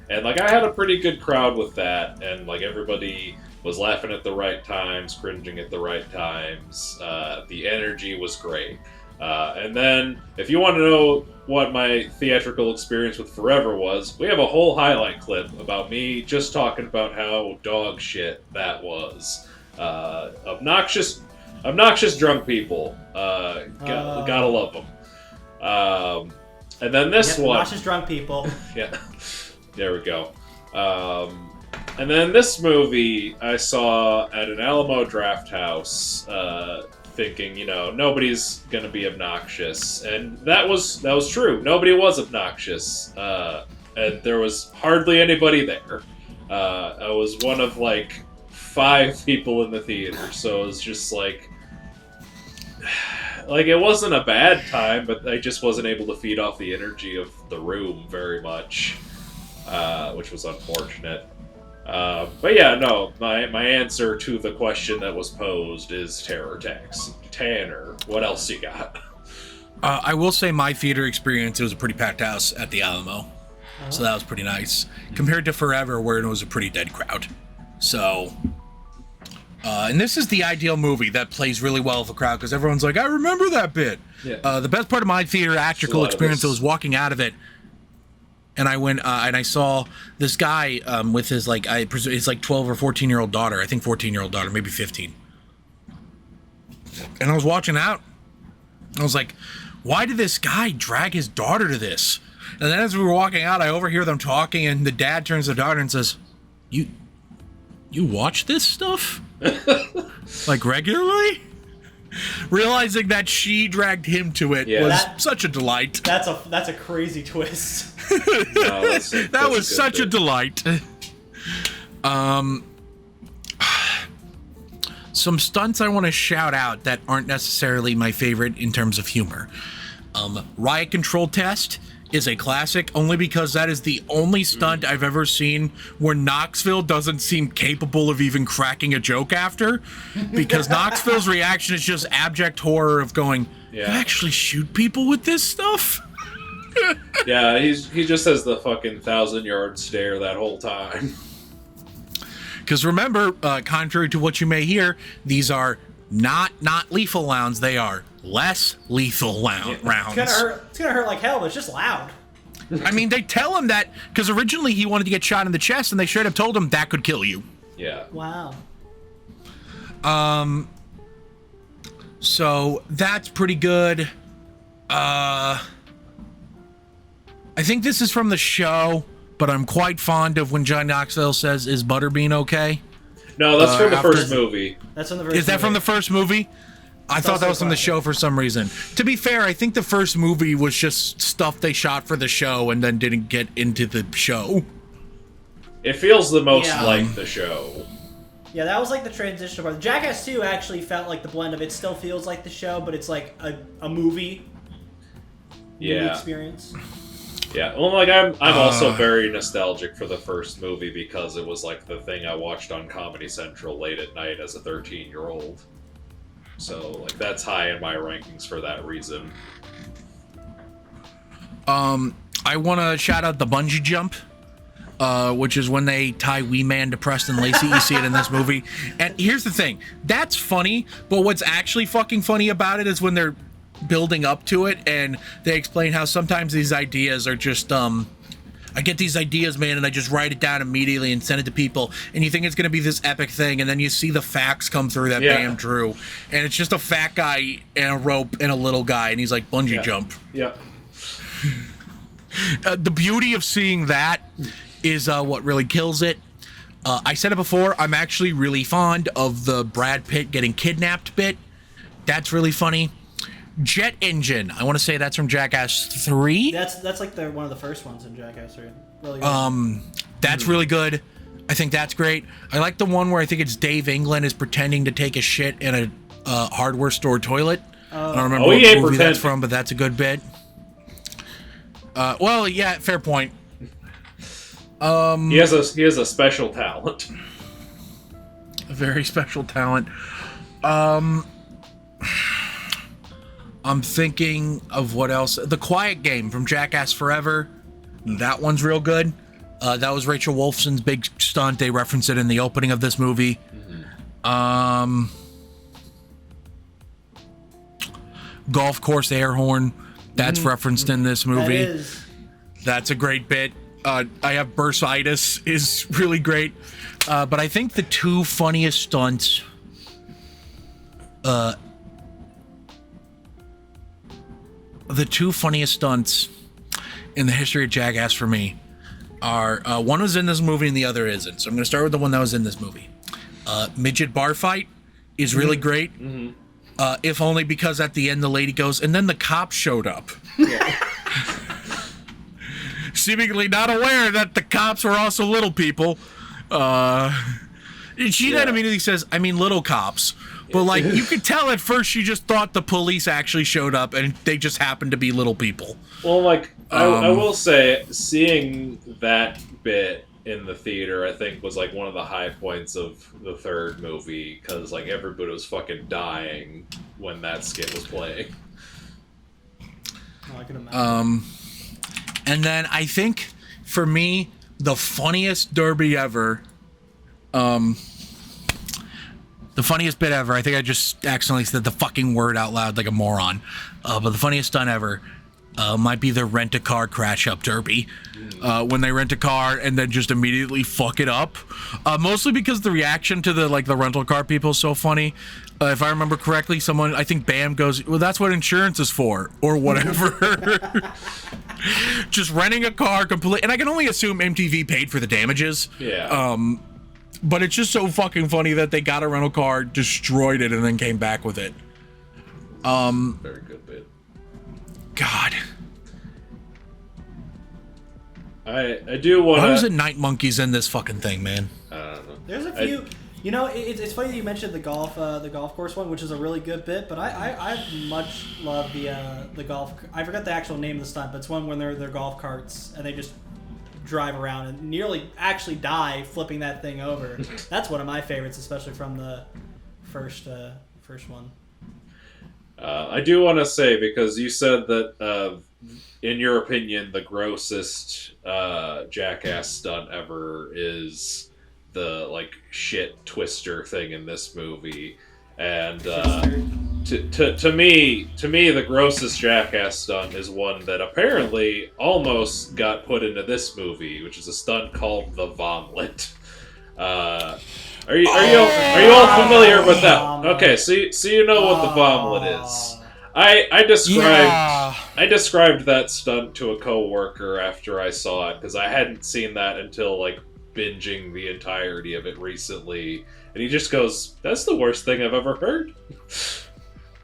And like, I had a pretty good crowd with that, and like, everybody was laughing at the right times, cringing at the right times. The energy was great. And then, if you want to know what my theatrical experience with Forever was, we have a whole highlight clip about me just talking about how dog shit that was. Obnoxious drunk people. Gotta love them. And then this one... Obnoxious drunk people. Yeah, there we go. And then this movie I saw at an Alamo Draft House, thinking, nobody's gonna be obnoxious, and that was true. Nobody was obnoxious, and there was hardly anybody there. I was one of like 5 people in the theater, so it was just like it wasn't a bad time, but I just wasn't able to feed off the energy of the room very much, which was unfortunate. But yeah, no, my answer to the question that was posed is Terror Taxi. Tanner, what else you got? I will say my theater experience, it was a pretty packed house at the Alamo. So that was pretty nice. Compared to Forever, where it was a pretty dead crowd. So, and this is the ideal movie that plays really well with the crowd, because everyone's like, I remember that bit. Yeah. The best part of my theatrical experience was walking out of it, and I went and I saw this guy with his, like, I presume it's like 12 or 14-year-old daughter. I think 14-year-old daughter, maybe 15. And I was watching out. I was like, why did this guy drag his daughter to this? And then as we were walking out, I overhear them talking, and the dad turns to the daughter and says, You watch this stuff? Like, regularly? Realizing that she dragged him to it was such a delight. That's a crazy twist. That was such a delight. Some stunts I want to shout out that aren't necessarily my favorite in terms of humor. Riot Control Test is a classic only because that is the only stunt I've ever seen where Knoxville doesn't seem capable of even cracking a joke after, because Knoxville's reaction is just abject horror of going, you actually shoot people with this stuff? Yeah, he just has the fucking 1,000-yard stare that whole time. Because remember, contrary to what you may hear, these are not lethal rounds. They are less lethal rounds. It's gonna hurt like hell, but it's just loud. I mean, they tell him that because originally he wanted to get shot in the chest, and they straight up told him that could kill you. Yeah. Wow. So that's pretty good. I think this is from the show, but I'm quite fond of when John Knoxville says, "Is Butterbean okay?" No, that's from the first movie. That's from the first movie. Is that from the first movie? I thought that was from the show for some reason. To be fair, I think the first movie was just stuff they shot for the show and then didn't get into the show. It feels the most like the show. Yeah, that was like the transition part. Jackass 2 actually felt like the blend of it still feels like the show, but it's like a movie. Movie experience. Yeah, well, like I'm also very nostalgic for the first movie because it was like the thing I watched on Comedy Central late at night as a 13-year-old. So like that's high in my rankings for that reason. I want to shout out the bungee jump, which is when they tie Wee Man to Preston Lacey. You see it in this movie. And here's the thing, that's funny, but what's actually fucking funny about it is when they're building up to it and they explain how sometimes these ideas are just I get these ideas, man, and I just write it down immediately and send it to people, and you think it's gonna be this epic thing, and then you see the facts come through that Bam drew, and it's just a fat guy and a rope and a little guy, and he's like, bungee jump. The beauty of seeing that is what really kills it. I said it before, I'm actually really fond of the Brad Pitt getting kidnapped bit. That's really funny. Jet engine. I want to say that's from Jackass 3. That's like one of the first ones in Jackass 3. Really good. That's really good. I think that's great. I like the one where I think it's Dave England is pretending to take a shit in a hardware store toilet. I don't remember what movie that's from, but that's a good bit. Well, yeah, fair point. He has a special talent. A very special talent. I'm thinking of what else. The Quiet Game from Jackass Forever. That one's real good. That was Rachel Wolfson's big stunt. They reference it in the opening of this movie. Golf course air horn. That's referenced in this movie. That's a great bit. I have bursitis is really great. But I think the two funniest stunts in the history of Jackass for me are one was in this movie and the other isn't. So I'm going to start with the one that was in this movie. Midget bar fight is really great. If only because at the end the lady goes, and then the cops showed up. Seemingly not aware that the cops were also little people. She then immediately says, I mean little cops. But, like, you could tell at first she just thought the police actually showed up and they just happened to be little people. Well, like, I will say, seeing that bit in the theater, I think, was, like, one of the high points of the third movie, because, like, everybody was fucking dying when that skit was playing. Oh, I can imagine. And then I think for me, the funniest derby ever, the funniest bit ever, I think I just accidentally said the fucking word out loud like a moron, but the funniest stunt ever might be the rent-a-car crash-up derby. When they rent a car and then just immediately fuck it up. Mostly because the reaction to the rental car people is so funny. If I remember correctly, I think Bam goes, well, that's what insurance is for, or whatever. Just renting a car completely, and I can only assume MTV paid for the damages. Yeah. But it's just so fucking funny that they got a rental car, destroyed it, and then came back with it. Very good bit. God. I do want to... Uh, Why was it Night Monkeys in this fucking thing, man? I don't know. There's a few. You know, it's funny that you mentioned the golf course one, which is a really good bit. But I much love the golf. I forgot the actual name of the stunt, but it's one when they're golf carts and they just drive around and nearly actually die flipping that thing over. That's one of my favorites, especially from the first one. I do want to say, because you said that, in your opinion, the grossest Jackass stunt ever is the shit twister thing in this movie, and to me, the grossest Jackass stunt is one that apparently almost got put into this movie, which is a stunt called the Vomlet. Are you all familiar with that? Okay, so you know what the Vomlet is. I described that stunt to a coworker after I saw it, because I hadn't seen that until binging the entirety of it recently, and he just goes, "That's the worst thing I've ever heard."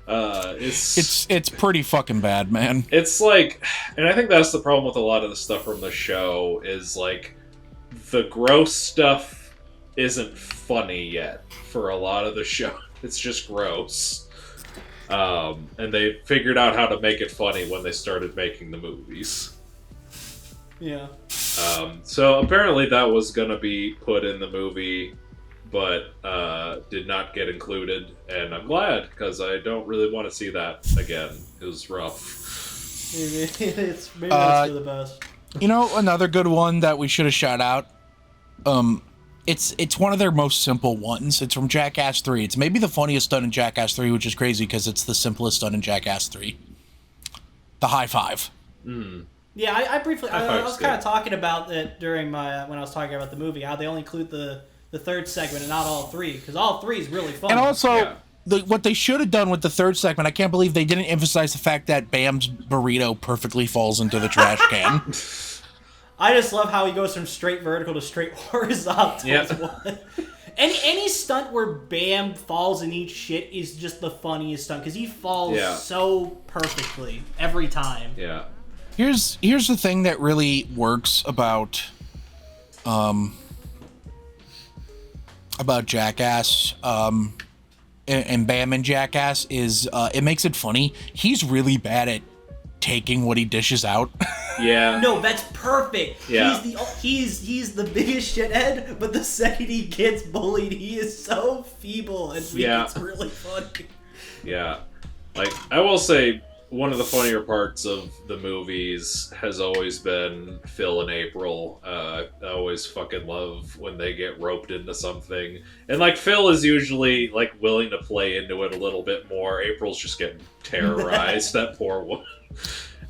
It's pretty fucking bad, man. It's and I think that's the problem with a lot of the stuff from the show is the gross stuff isn't funny yet for a lot of the show. It's just gross. And they figured out how to make it funny when they started making the movies. Yeah. So apparently that was gonna be put in the movie, but did not get included, and I'm glad, because I don't really want to see that again. It was rough. Maybe that's for the best. You know, another good one that we should have shout out. It's one of their most simple ones. It's from Jackass 3. It's maybe the funniest stunt in Jackass 3, which is crazy because it's the simplest stunt in Jackass 3. The high five. Yeah, I briefly, I was good. kind of talking about it during my when I was talking about the movie, how they only include the third segment and not all three, because all three is really fun. And also, Yeah. what they should have done with the third segment, I can't believe they didn't emphasize the fact that Bam's burrito perfectly falls into the trash can. I just love how he goes from straight vertical to straight horizontal. Yeah. Any stunt where Bam falls and eats shit is just the funniest stunt, because he falls so perfectly every time. Yeah. Here's the thing that really works about Jackass and Bam and Jackass is it makes it funny. He's really bad at taking what he dishes out. Yeah. No, that's perfect. Yeah. He's the biggest shithead, but the second he gets bullied, he is so feeble, and it's really funny. Yeah. I will say, one of the funnier parts of the movies has always been Phil and April. I always fucking love when they get roped into something. And, Phil is usually, willing to play into it a little bit more. April's just getting terrorized, that poor one.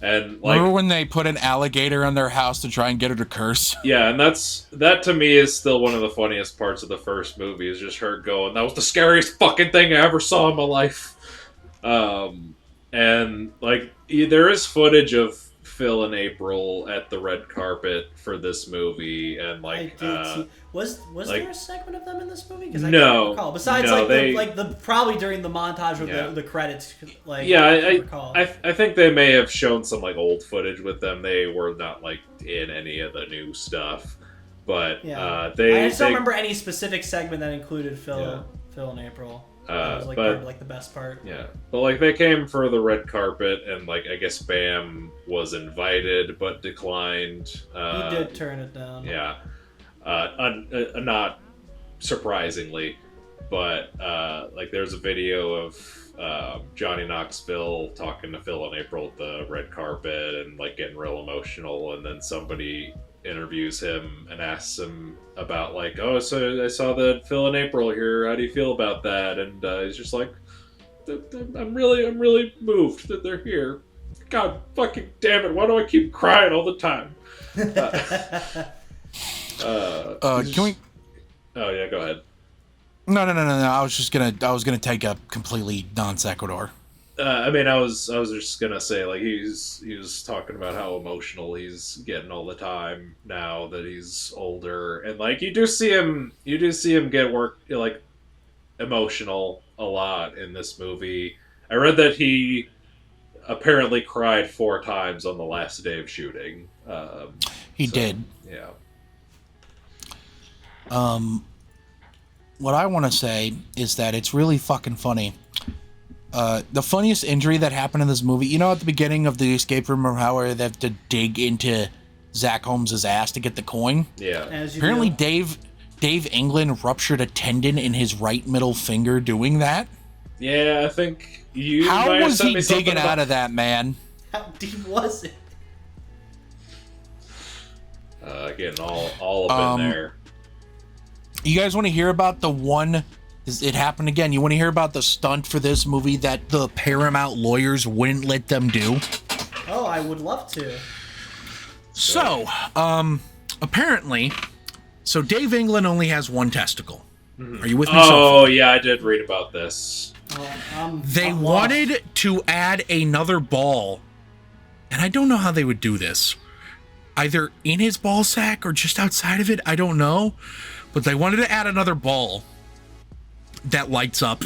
And, remember when they put an alligator on their house to try and get her to curse? Yeah, and that to me is still one of the funniest parts of the first movie, is just her going, "That was the scariest fucking thing I ever saw in my life." And there is footage of Phil and April at the red carpet for this movie, and I did see. Was there a segment of them in this movie? Because I No. can't recall. Besides, No, the probably during the montage with the credits. I can't recall. I think they may have shown some old footage with them. They were not in any of the new stuff, but I just they don't remember any specific segment that included Phil and April. That was part of, the best part. Yeah, but they came for the red carpet, and I guess Bam was invited but declined. He did turn it down. Yeah, not surprisingly, but like there's a video of Johnny Knoxville talking to Phil and April at the red carpet and like getting real emotional, and then somebody interviews him and asks him about like, oh, so I saw that Phil and April here. How do you feel about that? And he's just like, I'm really moved that they're here. God fucking damn it! Why do I keep crying all the time? Can we? Oh yeah, go ahead. No. I was gonna take a completely non sequitur. I mean, I was just gonna say like he was talking about how emotional he's getting all the time now that he's older, and like you do see him get like emotional a lot in this movie. I read that he apparently cried 4 times on the last day of shooting. He did. Yeah. What I want to say is that it's really fucking funny. The funniest injury that happened in this movie, you know, at the beginning of the escape room or how they have to dig into Zach Holmes' ass to get the coin? Yeah. Apparently Dave England ruptured a tendon in his right middle finger doing that. Yeah, I think you. How was he digging out of that, man? How deep was it? Getting all up in there. You guys want to hear about the one? It happened again. You want to hear about the stunt for this movie that the Paramount lawyers wouldn't let them do? Oh, I would love to. So, apparently, Dave England only has one testicle. Are you with me? Oh, yeah, I did read about this. They wanted to add another ball, and I don't know how they would do this. Either in his ball sack or just outside of it, I don't know. But they wanted to add another ball that lights up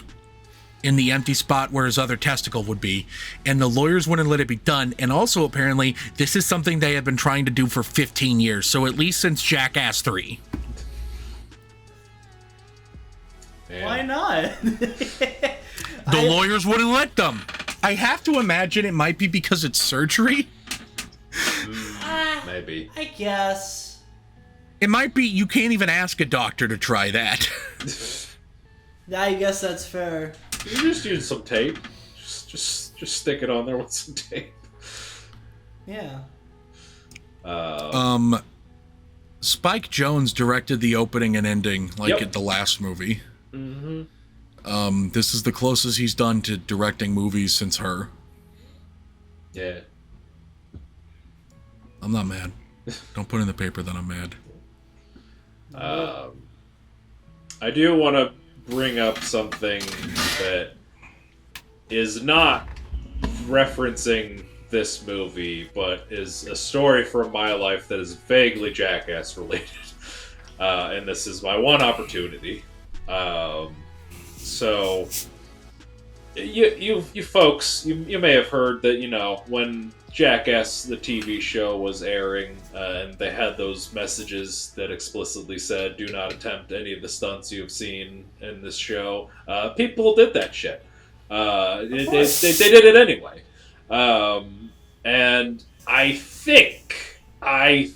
in the empty spot where his other testicle would be, and the lawyers wouldn't let it be done. And also, apparently, this is something they have been trying to do for 15 years, so at least since Jackass 3. Man. Why not? The lawyers wouldn't let them. I have to imagine it might be because it's surgery. Maybe. I guess. It might be you can't even ask a doctor to try that. I guess that's fair. You just use some tape. Just stick it on there with some tape. Yeah. Spike Jonze directed the opening and ending, like at the last movie. Mm-hmm. This is the closest he's done to directing movies since Her. Yeah. I'm not mad. Don't put in the paper that I'm mad. I do want to bring up something that is not referencing this movie, but is a story from my life that is vaguely Jackass related. And this is my one opportunity. So, you folks, you may have heard that, you know, when Jackass, the TV show, was airing, and they had those messages that explicitly said, do not attempt any of the stunts you've seen in this show. People did that shit. They did it anyway. And I think I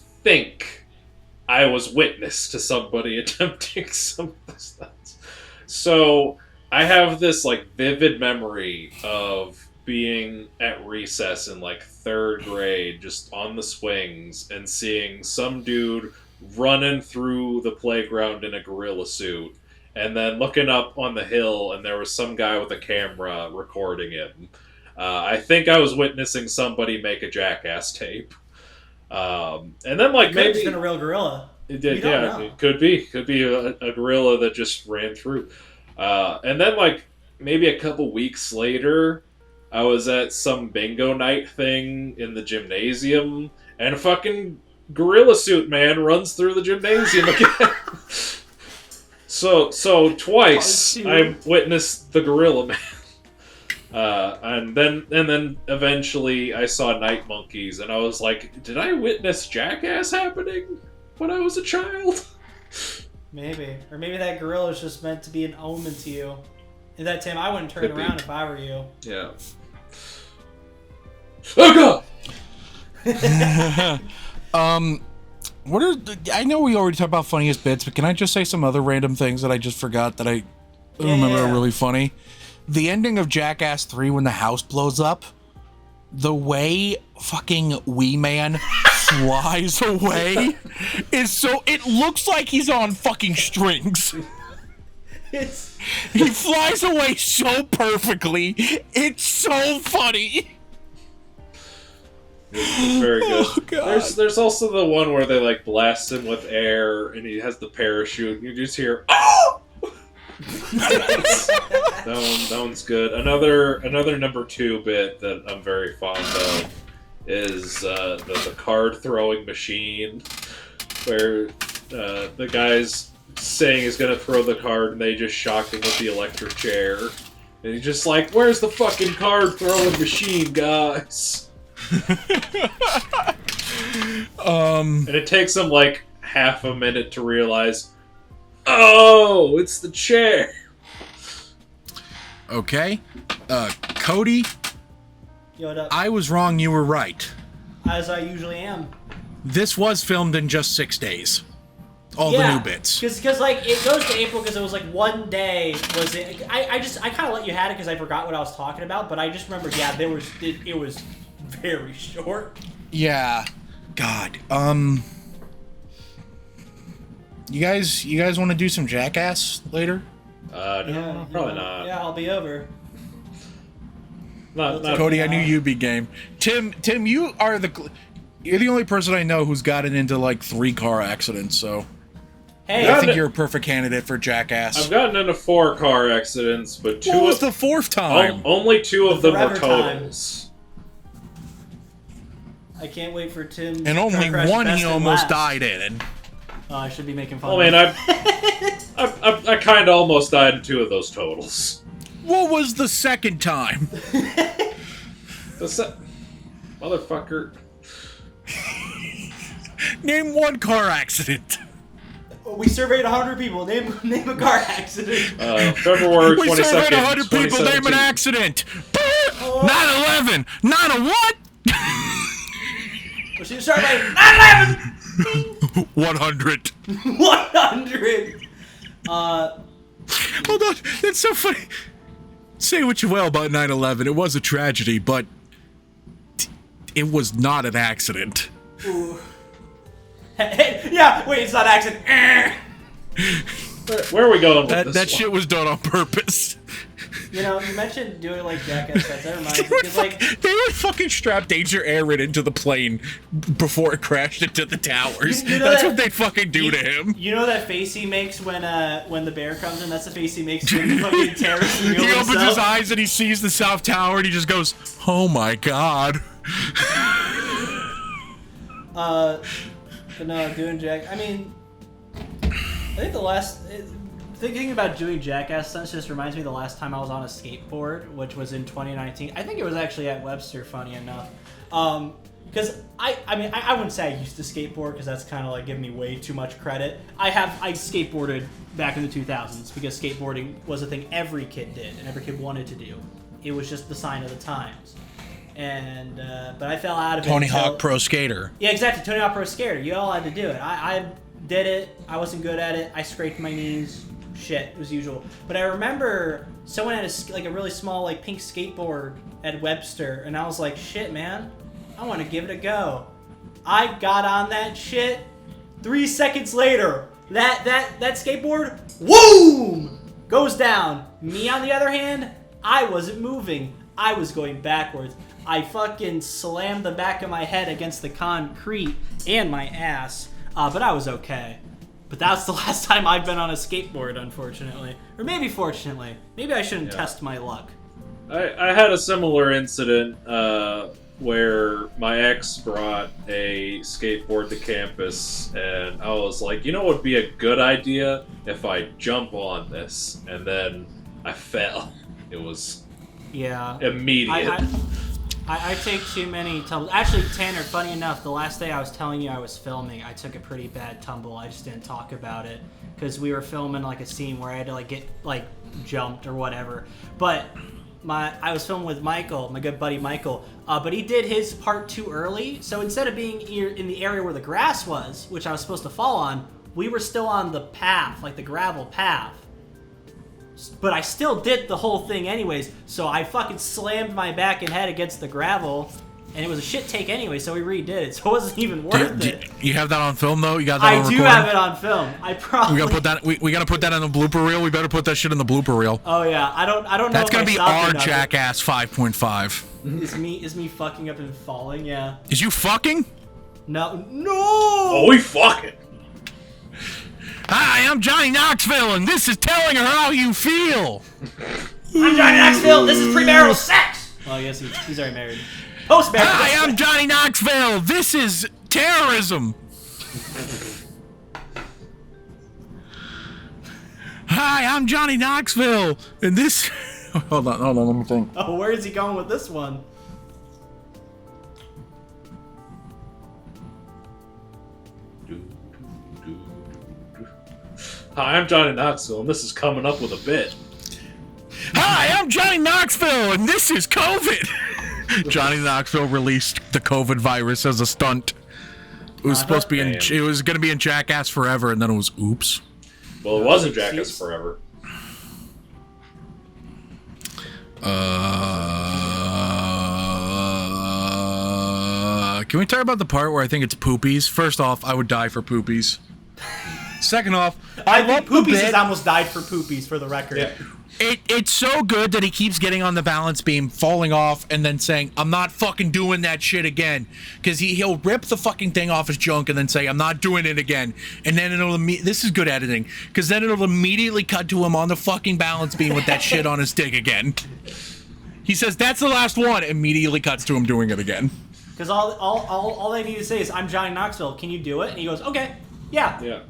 was witness to somebody attempting some of the stunts. So I have this like vivid memory of being at recess in like 3rd grade, just on the swings, and seeing some dude running through the playground in a gorilla suit, and then looking up on the hill, and there was some guy with a camera recording him. I think I was witnessing somebody make a Jackass tape. And then like maybe it's been a real gorilla. It did, yeah. It could be a gorilla that just ran through. And then like maybe a couple weeks later, I was at some bingo night thing in the gymnasium, and a fucking gorilla suit man runs through the gymnasium again. So twice I witnessed the gorilla man. And then eventually I saw Night Monkeys, and I was like, did I witness Jackass happening when I was a child? Maybe. Or maybe that gorilla is just meant to be an omen to you. And that, Tim, I wouldn't turn around if I were you. Yeah. Oh God! I know we already talked about funniest bits, but can I just say some other random things that I just forgot that I remember yeah. really funny. The ending of Jackass 3 when the house blows up, the way fucking Wee Man flies away is so... It looks like he's on fucking strings. He flies away so perfectly. It's so funny. It's very good. Oh, God. There's also the one where they like blast him with air and he has the parachute and you just hear oh. that one's good. Another number 2 bit that I'm very fond of is the card throwing machine, where the guy's saying he's gonna throw the card and they just shock him with the electric chair, and he's just like, "Where's the fucking card throwing machine, guys?" And it takes him like half a minute to realize, oh, it's the chair. Okay. Cody, Yo, what up? I was wrong, you were right. As I usually am. This was filmed in just 6 days. All the new bits. Because like it goes to April because it was like one day was it. I kind of let you had it because I forgot what I was talking about, but I just remember it was very short. Yeah. God. You guys want to do some Jackass later? No, probably not. Yeah, I'll be over. Not Cody, I knew you'd be game. Tim, you're the only person I know who's gotten into like 3 car accidents, so Hey, I think you're a perfect candidate for Jackass. I've gotten into 4 car accidents, but 2 What was the 4th time? only 2 of them were forever time. totals. I can't wait for Tim. And only car crash one best he and almost last. died in. Oh, I should be making fun. Oh of man, him. I kind of almost died in 2 of those totals. What was the second time? Motherfucker. Name 1 car accident. We surveyed 100 people. Name a car accident. February 22nd. We surveyed 100 people. Name an 2017. accident. 9/11. Not a what? Well, she surveyed 9/11. 100. 100. Hold on. That's so funny. Say what you will about 9/11. It was a tragedy, but it was not an accident. Ooh. Hey, yeah, wait, it's not an accident. Where are we going with That this shit was done on purpose. You know, you mentioned doing like Jackass sets. That reminds me, because like They would fucking strap Danger Aaron into the plane before it crashed into the towers. You know That's that- what they fucking do to him. You know that face he makes when the bear comes in? That's the face he makes when he fucking terrorists and He opens his eyes and he sees the South Tower and he just goes, "Oh my god." But no, doing I mean, I think thinking about doing Jackass stunts just reminds me of the last time I was on a skateboard, which was in 2019. I think it was actually at Webster, funny enough. Because I wouldn't say I used to skateboard because that's kind of like giving me way too much credit. I skateboarded back in the 2000s because skateboarding was a thing every kid did and every kid wanted to do. It was just the sign of the times. And but I fell out of it. Tony until- Hawk Pro Skater. Yeah, exactly. Tony Hawk Pro Skater. You all had to do it. I did it. I wasn't good at it. I scraped my knees. Shit, it was usual. But I remember someone had a really small like pink skateboard at Webster, and I was like, shit, man, I want to give it a go. I got on that shit. 3 seconds later, that skateboard, whoom, goes down. Me, on the other hand, I wasn't moving. I was going backwards. I fucking slammed the back of my head against the concrete and my ass, but I was okay. But that's the last time I've been on a skateboard, unfortunately. Or maybe fortunately. Maybe I shouldn't test my luck. I had a similar incident where my ex brought a skateboard to campus, and I was like, you know what would be a good idea if I jump on this, and then I fell. It was immediate. I take too many tumbles. Actually, Tanner, funny enough, the last day I was telling you I was filming, I took a pretty bad tumble. I just didn't talk about it because we were filming like a scene where I had to like get like jumped or whatever. But I was filming with Michael, my good buddy Michael, but he did his part too early. So instead of being in the area where the grass was, which I was supposed to fall on, we were still on the path, like the gravel path. but I still did the whole thing anyways. So I fucking slammed my back and head against the gravel, and it was a shit take anyway. So we redid it. So it wasn't even worth it. You have that on film though? You got that on I do recording? have it on film. I probably. We gotta put that. We gotta put that on the blooper reel. We better put that shit in the blooper reel. Oh yeah, I don't know. That's if gonna I be stopped our or not. Jackass 5.5. Is me fucking up and falling? Yeah. Is you fucking? No. Oh, we fucking. Hi, I'm Johnny Knoxville, and this is telling her how you feel. I'm Johnny Knoxville. This is premarital sex. Well, I guess he's already married. Post-marriage. Hi, I'm Johnny Knoxville. This is terrorism. Hi, I'm Johnny Knoxville, and this. Hold on, let me think. Oh, where is he going with this one? Hi, I'm Johnny Knoxville, and this is coming up with a bit. Hi, I'm Johnny Knoxville, and this is COVID. Johnny Knoxville released the COVID virus as a stunt. It was supposed to be in. It was going to be in Jackass Forever, and then it was oops. Well, it wasn't Jackass Forever. Can we talk about the part where I think it's poopies? First off, I would die for poopies. Second off, I think Poopies has almost died for Poopies, for the record. Yeah. It's so good that he keeps getting on the balance beam, falling off, and then saying, I'm not fucking doing that shit again. Because he'll rip the fucking thing off his junk and then say, I'm not doing it again. And then this is good editing, because then it'll immediately cut to him on the fucking balance beam with that shit on his dick again. He says, that's the last one, immediately cuts to him doing it again. Because all they need to say is, I'm Johnny Knoxville, can you do it? And he goes, okay, yeah. Yeah.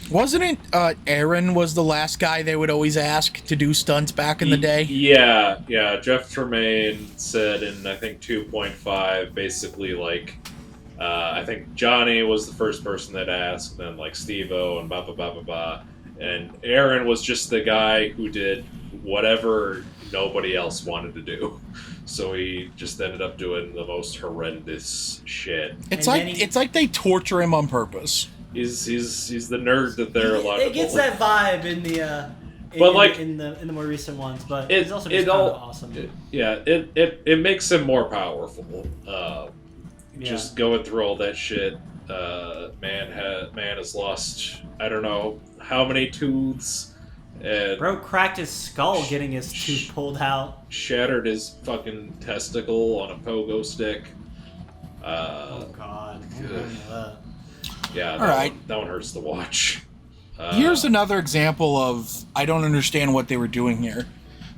Wasn't it Aaron was the last guy they would always ask to do stunts back in the day? Yeah. Jeff Tremaine said in, I think, 2.5, basically, like, I think Johnny was the first person that asked, then, like, Steve-O and blah. And Aaron was just the guy who did whatever nobody else wanted to do. So he just ended up doing the most horrendous shit. It's like they torture him on purpose. He's the nerd that they're allowed to It gets bully. that vibe in the in the more recent ones, but it's also just kind of awesome. It makes him more powerful. Just going through all that shit. Man has lost I don't know how many tooths. And Bro cracked his skull getting his tooth pulled out. Shattered his fucking testicle on a pogo stick. Oh God. Yeah, that one hurts to watch. Here's another example of I don't understand what they were doing here.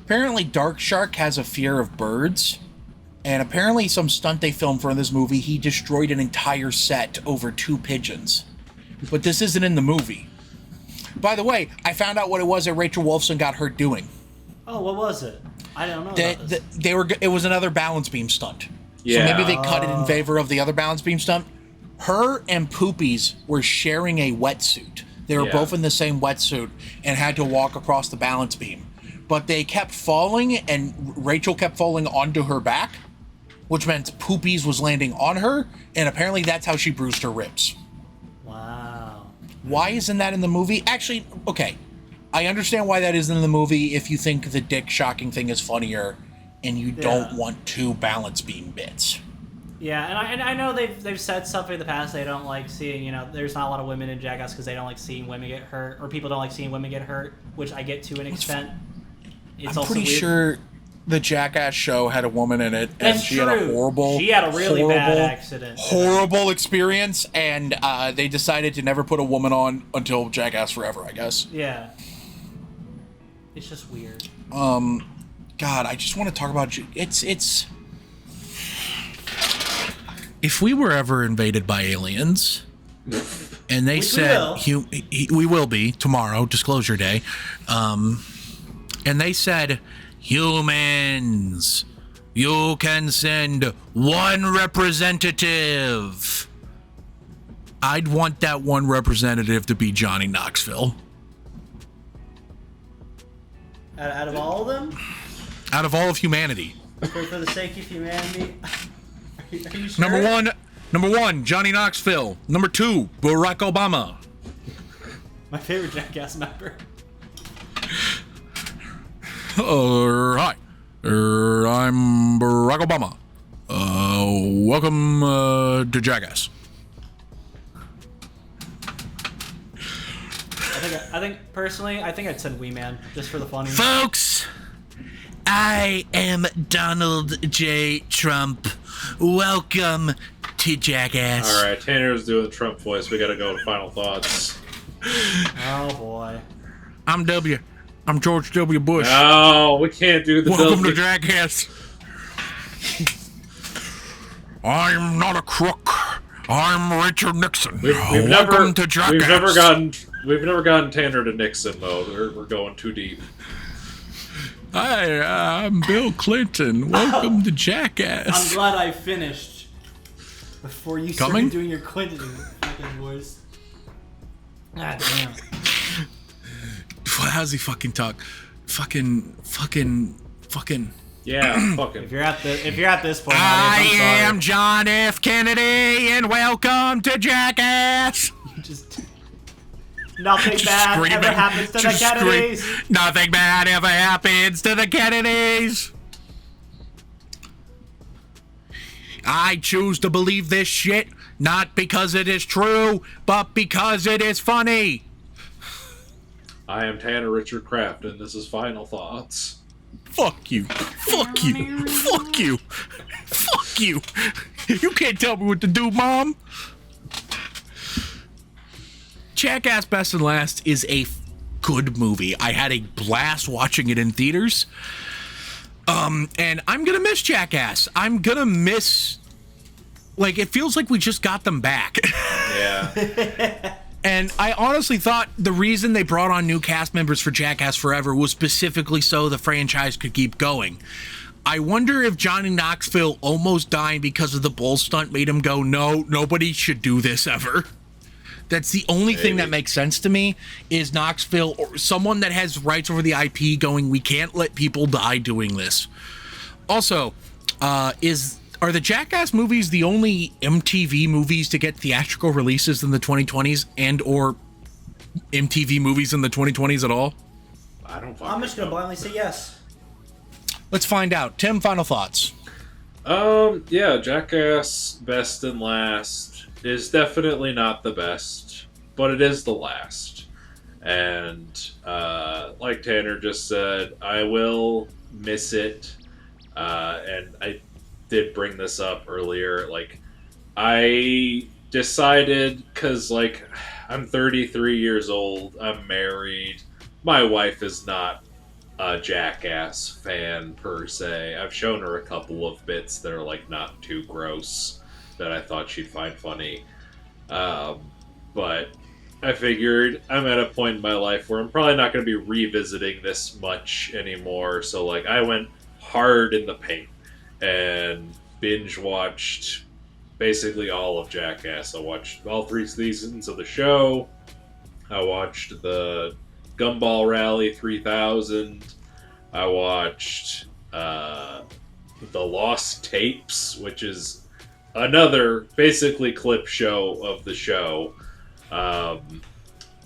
Apparently Dark Shark has a fear of birds, and apparently some stunt they filmed for in this movie, he destroyed an entire set over 2 pigeons. But this isn't in the movie. By the way, I found out what it was that Rachel Wolfson got hurt doing. Oh, what was it? I don't know about this. It was another balance beam stunt. Yeah. So maybe they cut it in favor of the other balance beam stunt. Her and Poopies were sharing a wetsuit. They were both in the same wetsuit and had to walk across the balance beam. But they kept falling, and Rachel kept falling onto her back, which meant Poopies was landing on her, and apparently that's how she bruised her ribs. Wow. Why isn't that in the movie? Actually, okay, I understand why that isn't in the movie if you think the dick shocking thing is funnier and you don't want 2 balance beam bits. Yeah, and I know they've said something in the past they don't like seeing, there's not a lot of women in Jackass because they don't like seeing women get hurt, or people don't like seeing women get hurt, which I get to an extent. It's I'm also pretty weird. sure the Jackass show had a woman in it, and That's she had a true. She had a really bad accident. horrible experience, and they decided to never put a woman on until Jackass Forever, I guess. Yeah. It's just weird. God, I just want to talk about it's. If we were ever invaded by aliens, and they said we will be tomorrow, disclosure day, and they said, humans, you can send 1 representative. I'd want that 1 representative to be Johnny Knoxville. Out of all of them? Out of all of humanity. For the sake of humanity? Are you sure? Number one, Johnny Knoxville. Number 2, Barack Obama. My favorite Jackass member. Hi. I'm Barack Obama. Welcome to Jackass. I think personally, I think I'd send Wee Man just for the funny. Folks, I am Donald J. Trump. Welcome to Jackass. All right, Tanner's doing the Trump voice. We got to go to final thoughts. Oh boy. I'm W. I'm George W. Bush. No, we can't do the Welcome Bill- to Jackass. I'm not a crook. I'm Richard Nixon. Welcome to Jackass. We've never gotten Tanner to Nixon mode. We're going too deep. Hi, I'm Bill Clinton. Welcome to Jackass. I'm glad I finished before you started doing your Clinton fucking voice. God damn. How's he fucking talk? Fucking. Yeah, fucking. If you're at this point, I audience, I'm sorry. am John F. Kennedy, and welcome to Jackass. Just nothing bad ever happens to the Kennedys. Nothing bad ever happens to the Kennedys. I choose to believe this shit, not because it is true, but because it is funny. I am Tanner Richard Kraft, and this is Final Thoughts. Fuck you. Fuck you. Fuck you. Fuck you. You can't tell me what to do, Mom. Jackass Best and Last is a good movie. I had a blast watching it in theaters. And I'm gonna miss Jackass. I'm gonna miss... Like, it feels like we just got them back. Yeah. And I honestly thought the reason they brought on new cast members for Jackass Forever was specifically so the franchise could keep going. I wonder if Johnny Knoxville almost dying because of the bull stunt made him go, no, nobody should do this ever. That's the only thing that makes sense to me, is Knoxville or someone that has rights over the IP going, we can't let people die doing this. Also, are the Jackass movies the only MTV movies to get theatrical releases in the 2020s and or MTV movies in the 2020s at all? I'm just going to blindly say yes. Let's find out. Tim, final thoughts. Yeah, Jackass Best and Last is definitely not the best, but it is the last. And like Tanner just said, I will miss it. And I did bring this up earlier. Like, I decided, because, like, I'm 33 years old, I'm married, my wife is not a Jackass fan per se. I've shown her a couple of bits that are, like, not too gross that I thought she'd find funny. But I figured I'm at a point in my life where I'm probably not going to be revisiting this much anymore. So, like, I went hard in the paint and binge watched basically all of Jackass. I watched all 3 seasons of the show. I watched the Gumball Rally 3000. I watched The Lost Tapes, which is another basically clip show of the show.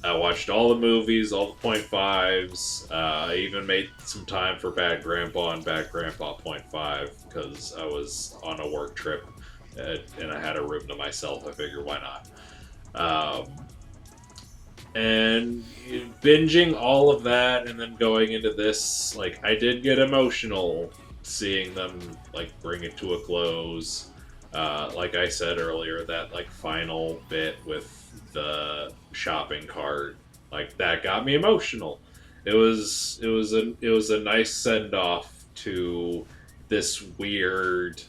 I watched all the movies, all the .5s. I even made some time for Bad Grandpa and Bad Grandpa .5 because I was on a work trip and I had a room to myself. I figured, why not? And binging all of that and then going into this, like, I did get emotional seeing them, like, bring it to a close. Like I said earlier, that, like, final bit with the shopping cart, like, that got me emotional. It was a nice send off to this weird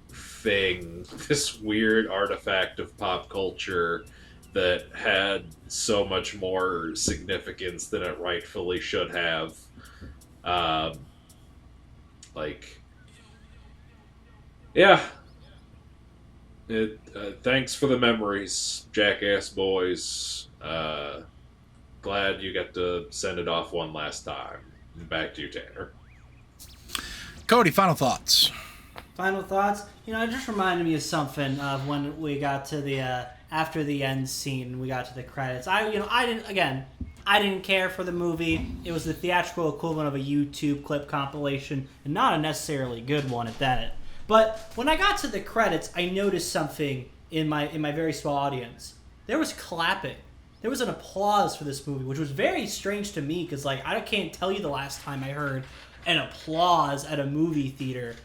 thing, this weird artifact of pop culture that had so much more significance than it rightfully should have. Yeah. Thanks for the memories, Jackass boys. Glad you got to send it off one last time. Back to you, Tanner. Cody, final thoughts. Final thoughts? You know, it just reminded me of something of when we got to the after the end scene, we got to the credits. I didn't, again, I didn't care for the movie. It was the theatrical equivalent of a YouTube clip compilation, and not a necessarily good one at that. But when I got to the credits, I noticed something in my very small audience. There was clapping. There was an applause for this movie, which was very strange to me because, like, I can't tell you the last time I heard an applause at a movie theater.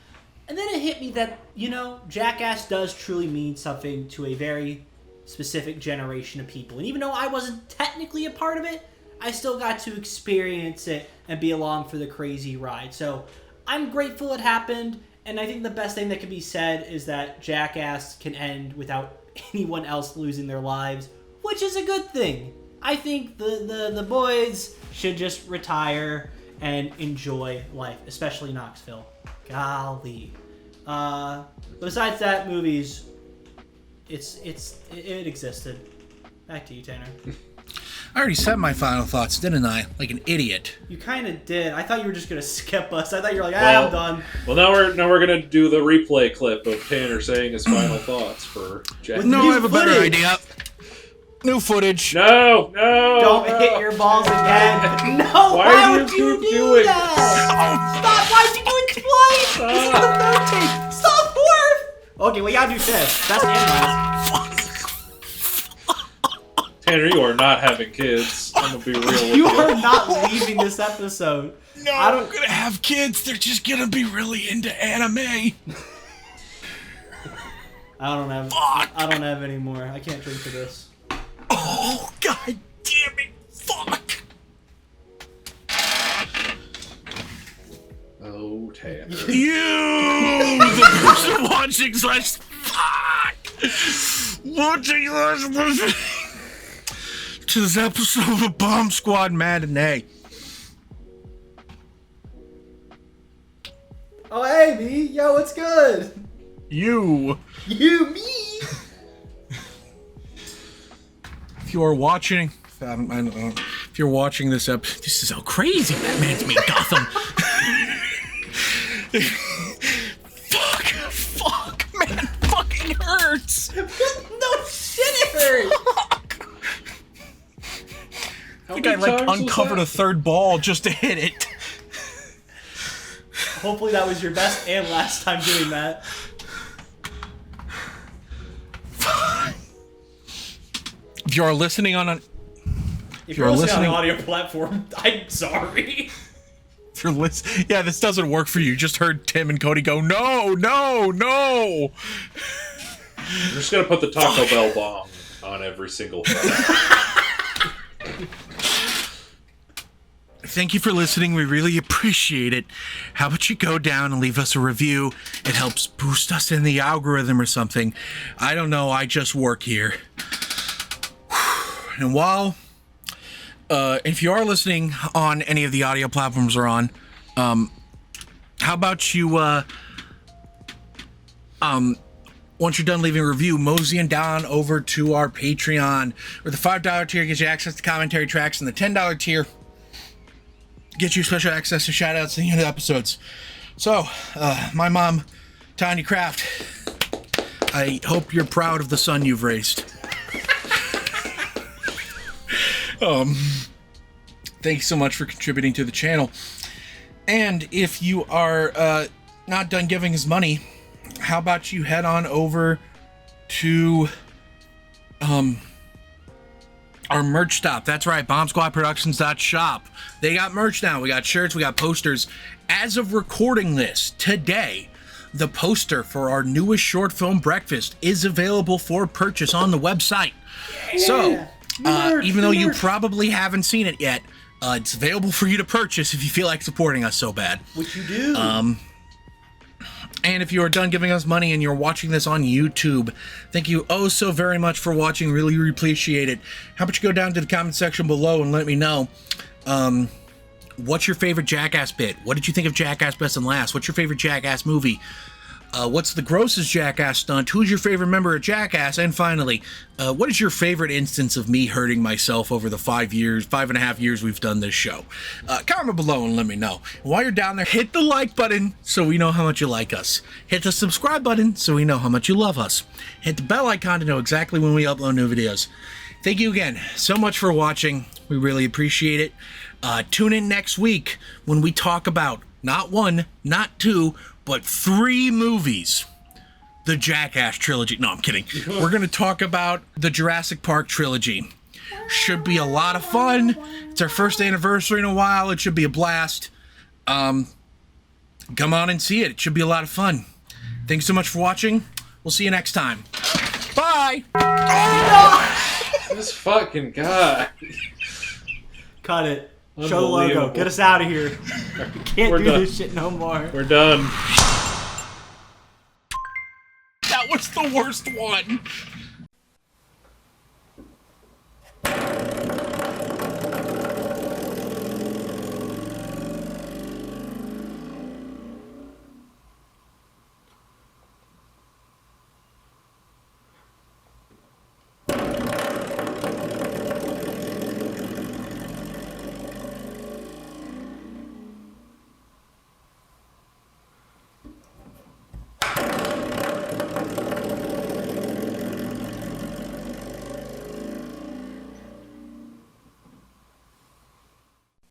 And then it hit me that, you know, Jackass does truly mean something to a very specific generation of people. And even though I wasn't technically a part of it, I still got to experience it and be along for the crazy ride. So I'm grateful it happened, and I think the best thing that can be said is that Jackass can end without anyone else losing their lives, which is a good thing. I think the boys should just retire and enjoy life, especially Knoxville. Golly. Besides that, movies, it existed. Back to you, Tanner. I already said my final thoughts, didn't I? Like an idiot. You kind of did. I thought you were just gonna skip us. I thought you were like, I'm done. Well, now we're gonna do the replay clip of Tanner saying his final thoughts for Jack. No, I have a better idea. New footage. No. Don't hit your balls again. No. Why would you do that? Stop! Why'd you do it twice? This is the third take. Stop, fourth. Okay, we gotta do fifth. Best and last. Tanner, you are not having kids. I'm gonna be real with you. You are not leaving this episode. No, I'm gonna have kids. They're just gonna be really into anime. I don't have any more. I can't drink for this. Oh, god damn it. Fuck. Oh, Tanner. You, the person watching slash fuck. Watching slash movie. To this episode of Bomb Squad Matinee. Oh, hey, me. Yo, what's good? You, me. if you are watching, I don't know, if you're watching this episode, this is how crazy Batman's made Gotham. Fuck, man, fucking hurts. No shit, it hurts. I think I uncovered a third ball just to hit it. Hopefully that was your best and last time doing that. If you are listening on an... If you're listening on an audio platform, I'm sorry. If you're yeah, this doesn't work for you. You just heard Tim and Cody go, no. I'm just gonna put the Taco Bell bong on every single phone. Thank you for listening. We really appreciate it. How about you go down and leave us a review? It helps boost us in the algorithm or something. I don't know. I just work here. And while, if you are listening on any of the audio platforms we're on, how about you, once you're done leaving a review, moseying down over to our Patreon, where the $5 tier gets you access to commentary tracks, and the $10 tier gets you special access to shoutouts at the end of episodes. So, my mom, Tanya Kraft, I hope you're proud of the son you've raised. Thanks so much for contributing to the channel. And if you are not done giving us money, how about you head on over to our merch stop. That's right, bombsquadproductions.shop. They got merch now. We got shirts, we got posters. As of recording this today, the poster for our newest short film, Breakfast, is available for purchase on the website. Yeah. So, even though you probably haven't seen it yet, it's available for you to purchase if you feel like supporting us so bad. Which you do. And if you are done giving us money and you're watching this on YouTube, thank you oh so very much for watching. Really appreciate it. How about you go down to the comment section below and let me know, what's your favorite Jackass bit? What did you think of Jackass Best and Last? What's your favorite Jackass movie? What's the grossest Jackass stunt? Who's your favorite member of Jackass? And finally, what is your favorite instance of me hurting myself over the 5.5 years we've done this show? Comment below and let me know. And while you're down there, hit the like button so we know how much you like us. Hit the subscribe button so we know how much you love us. Hit the bell icon to know exactly when we upload new videos. Thank you again so much for watching. We really appreciate it. Tune in next week when we talk about not 1, not 2, but 3 movies. The Jackass trilogy. No, I'm kidding. We're going to talk about the Jurassic Park trilogy. Should be a lot of fun. It's our first anniversary in a while. It should be a blast. Come on and see it. It should be a lot of fun. Thanks so much for watching. We'll see you next time. Bye! This fucking guy. Cut it. Show the logo. Unbelievable. Get us out of here. Can't We're do done. this shit no more. We're done. That was the worst one.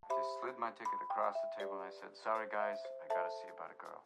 Just slid my ticket across the table and I said, sorry guys, I gotta see about a girl.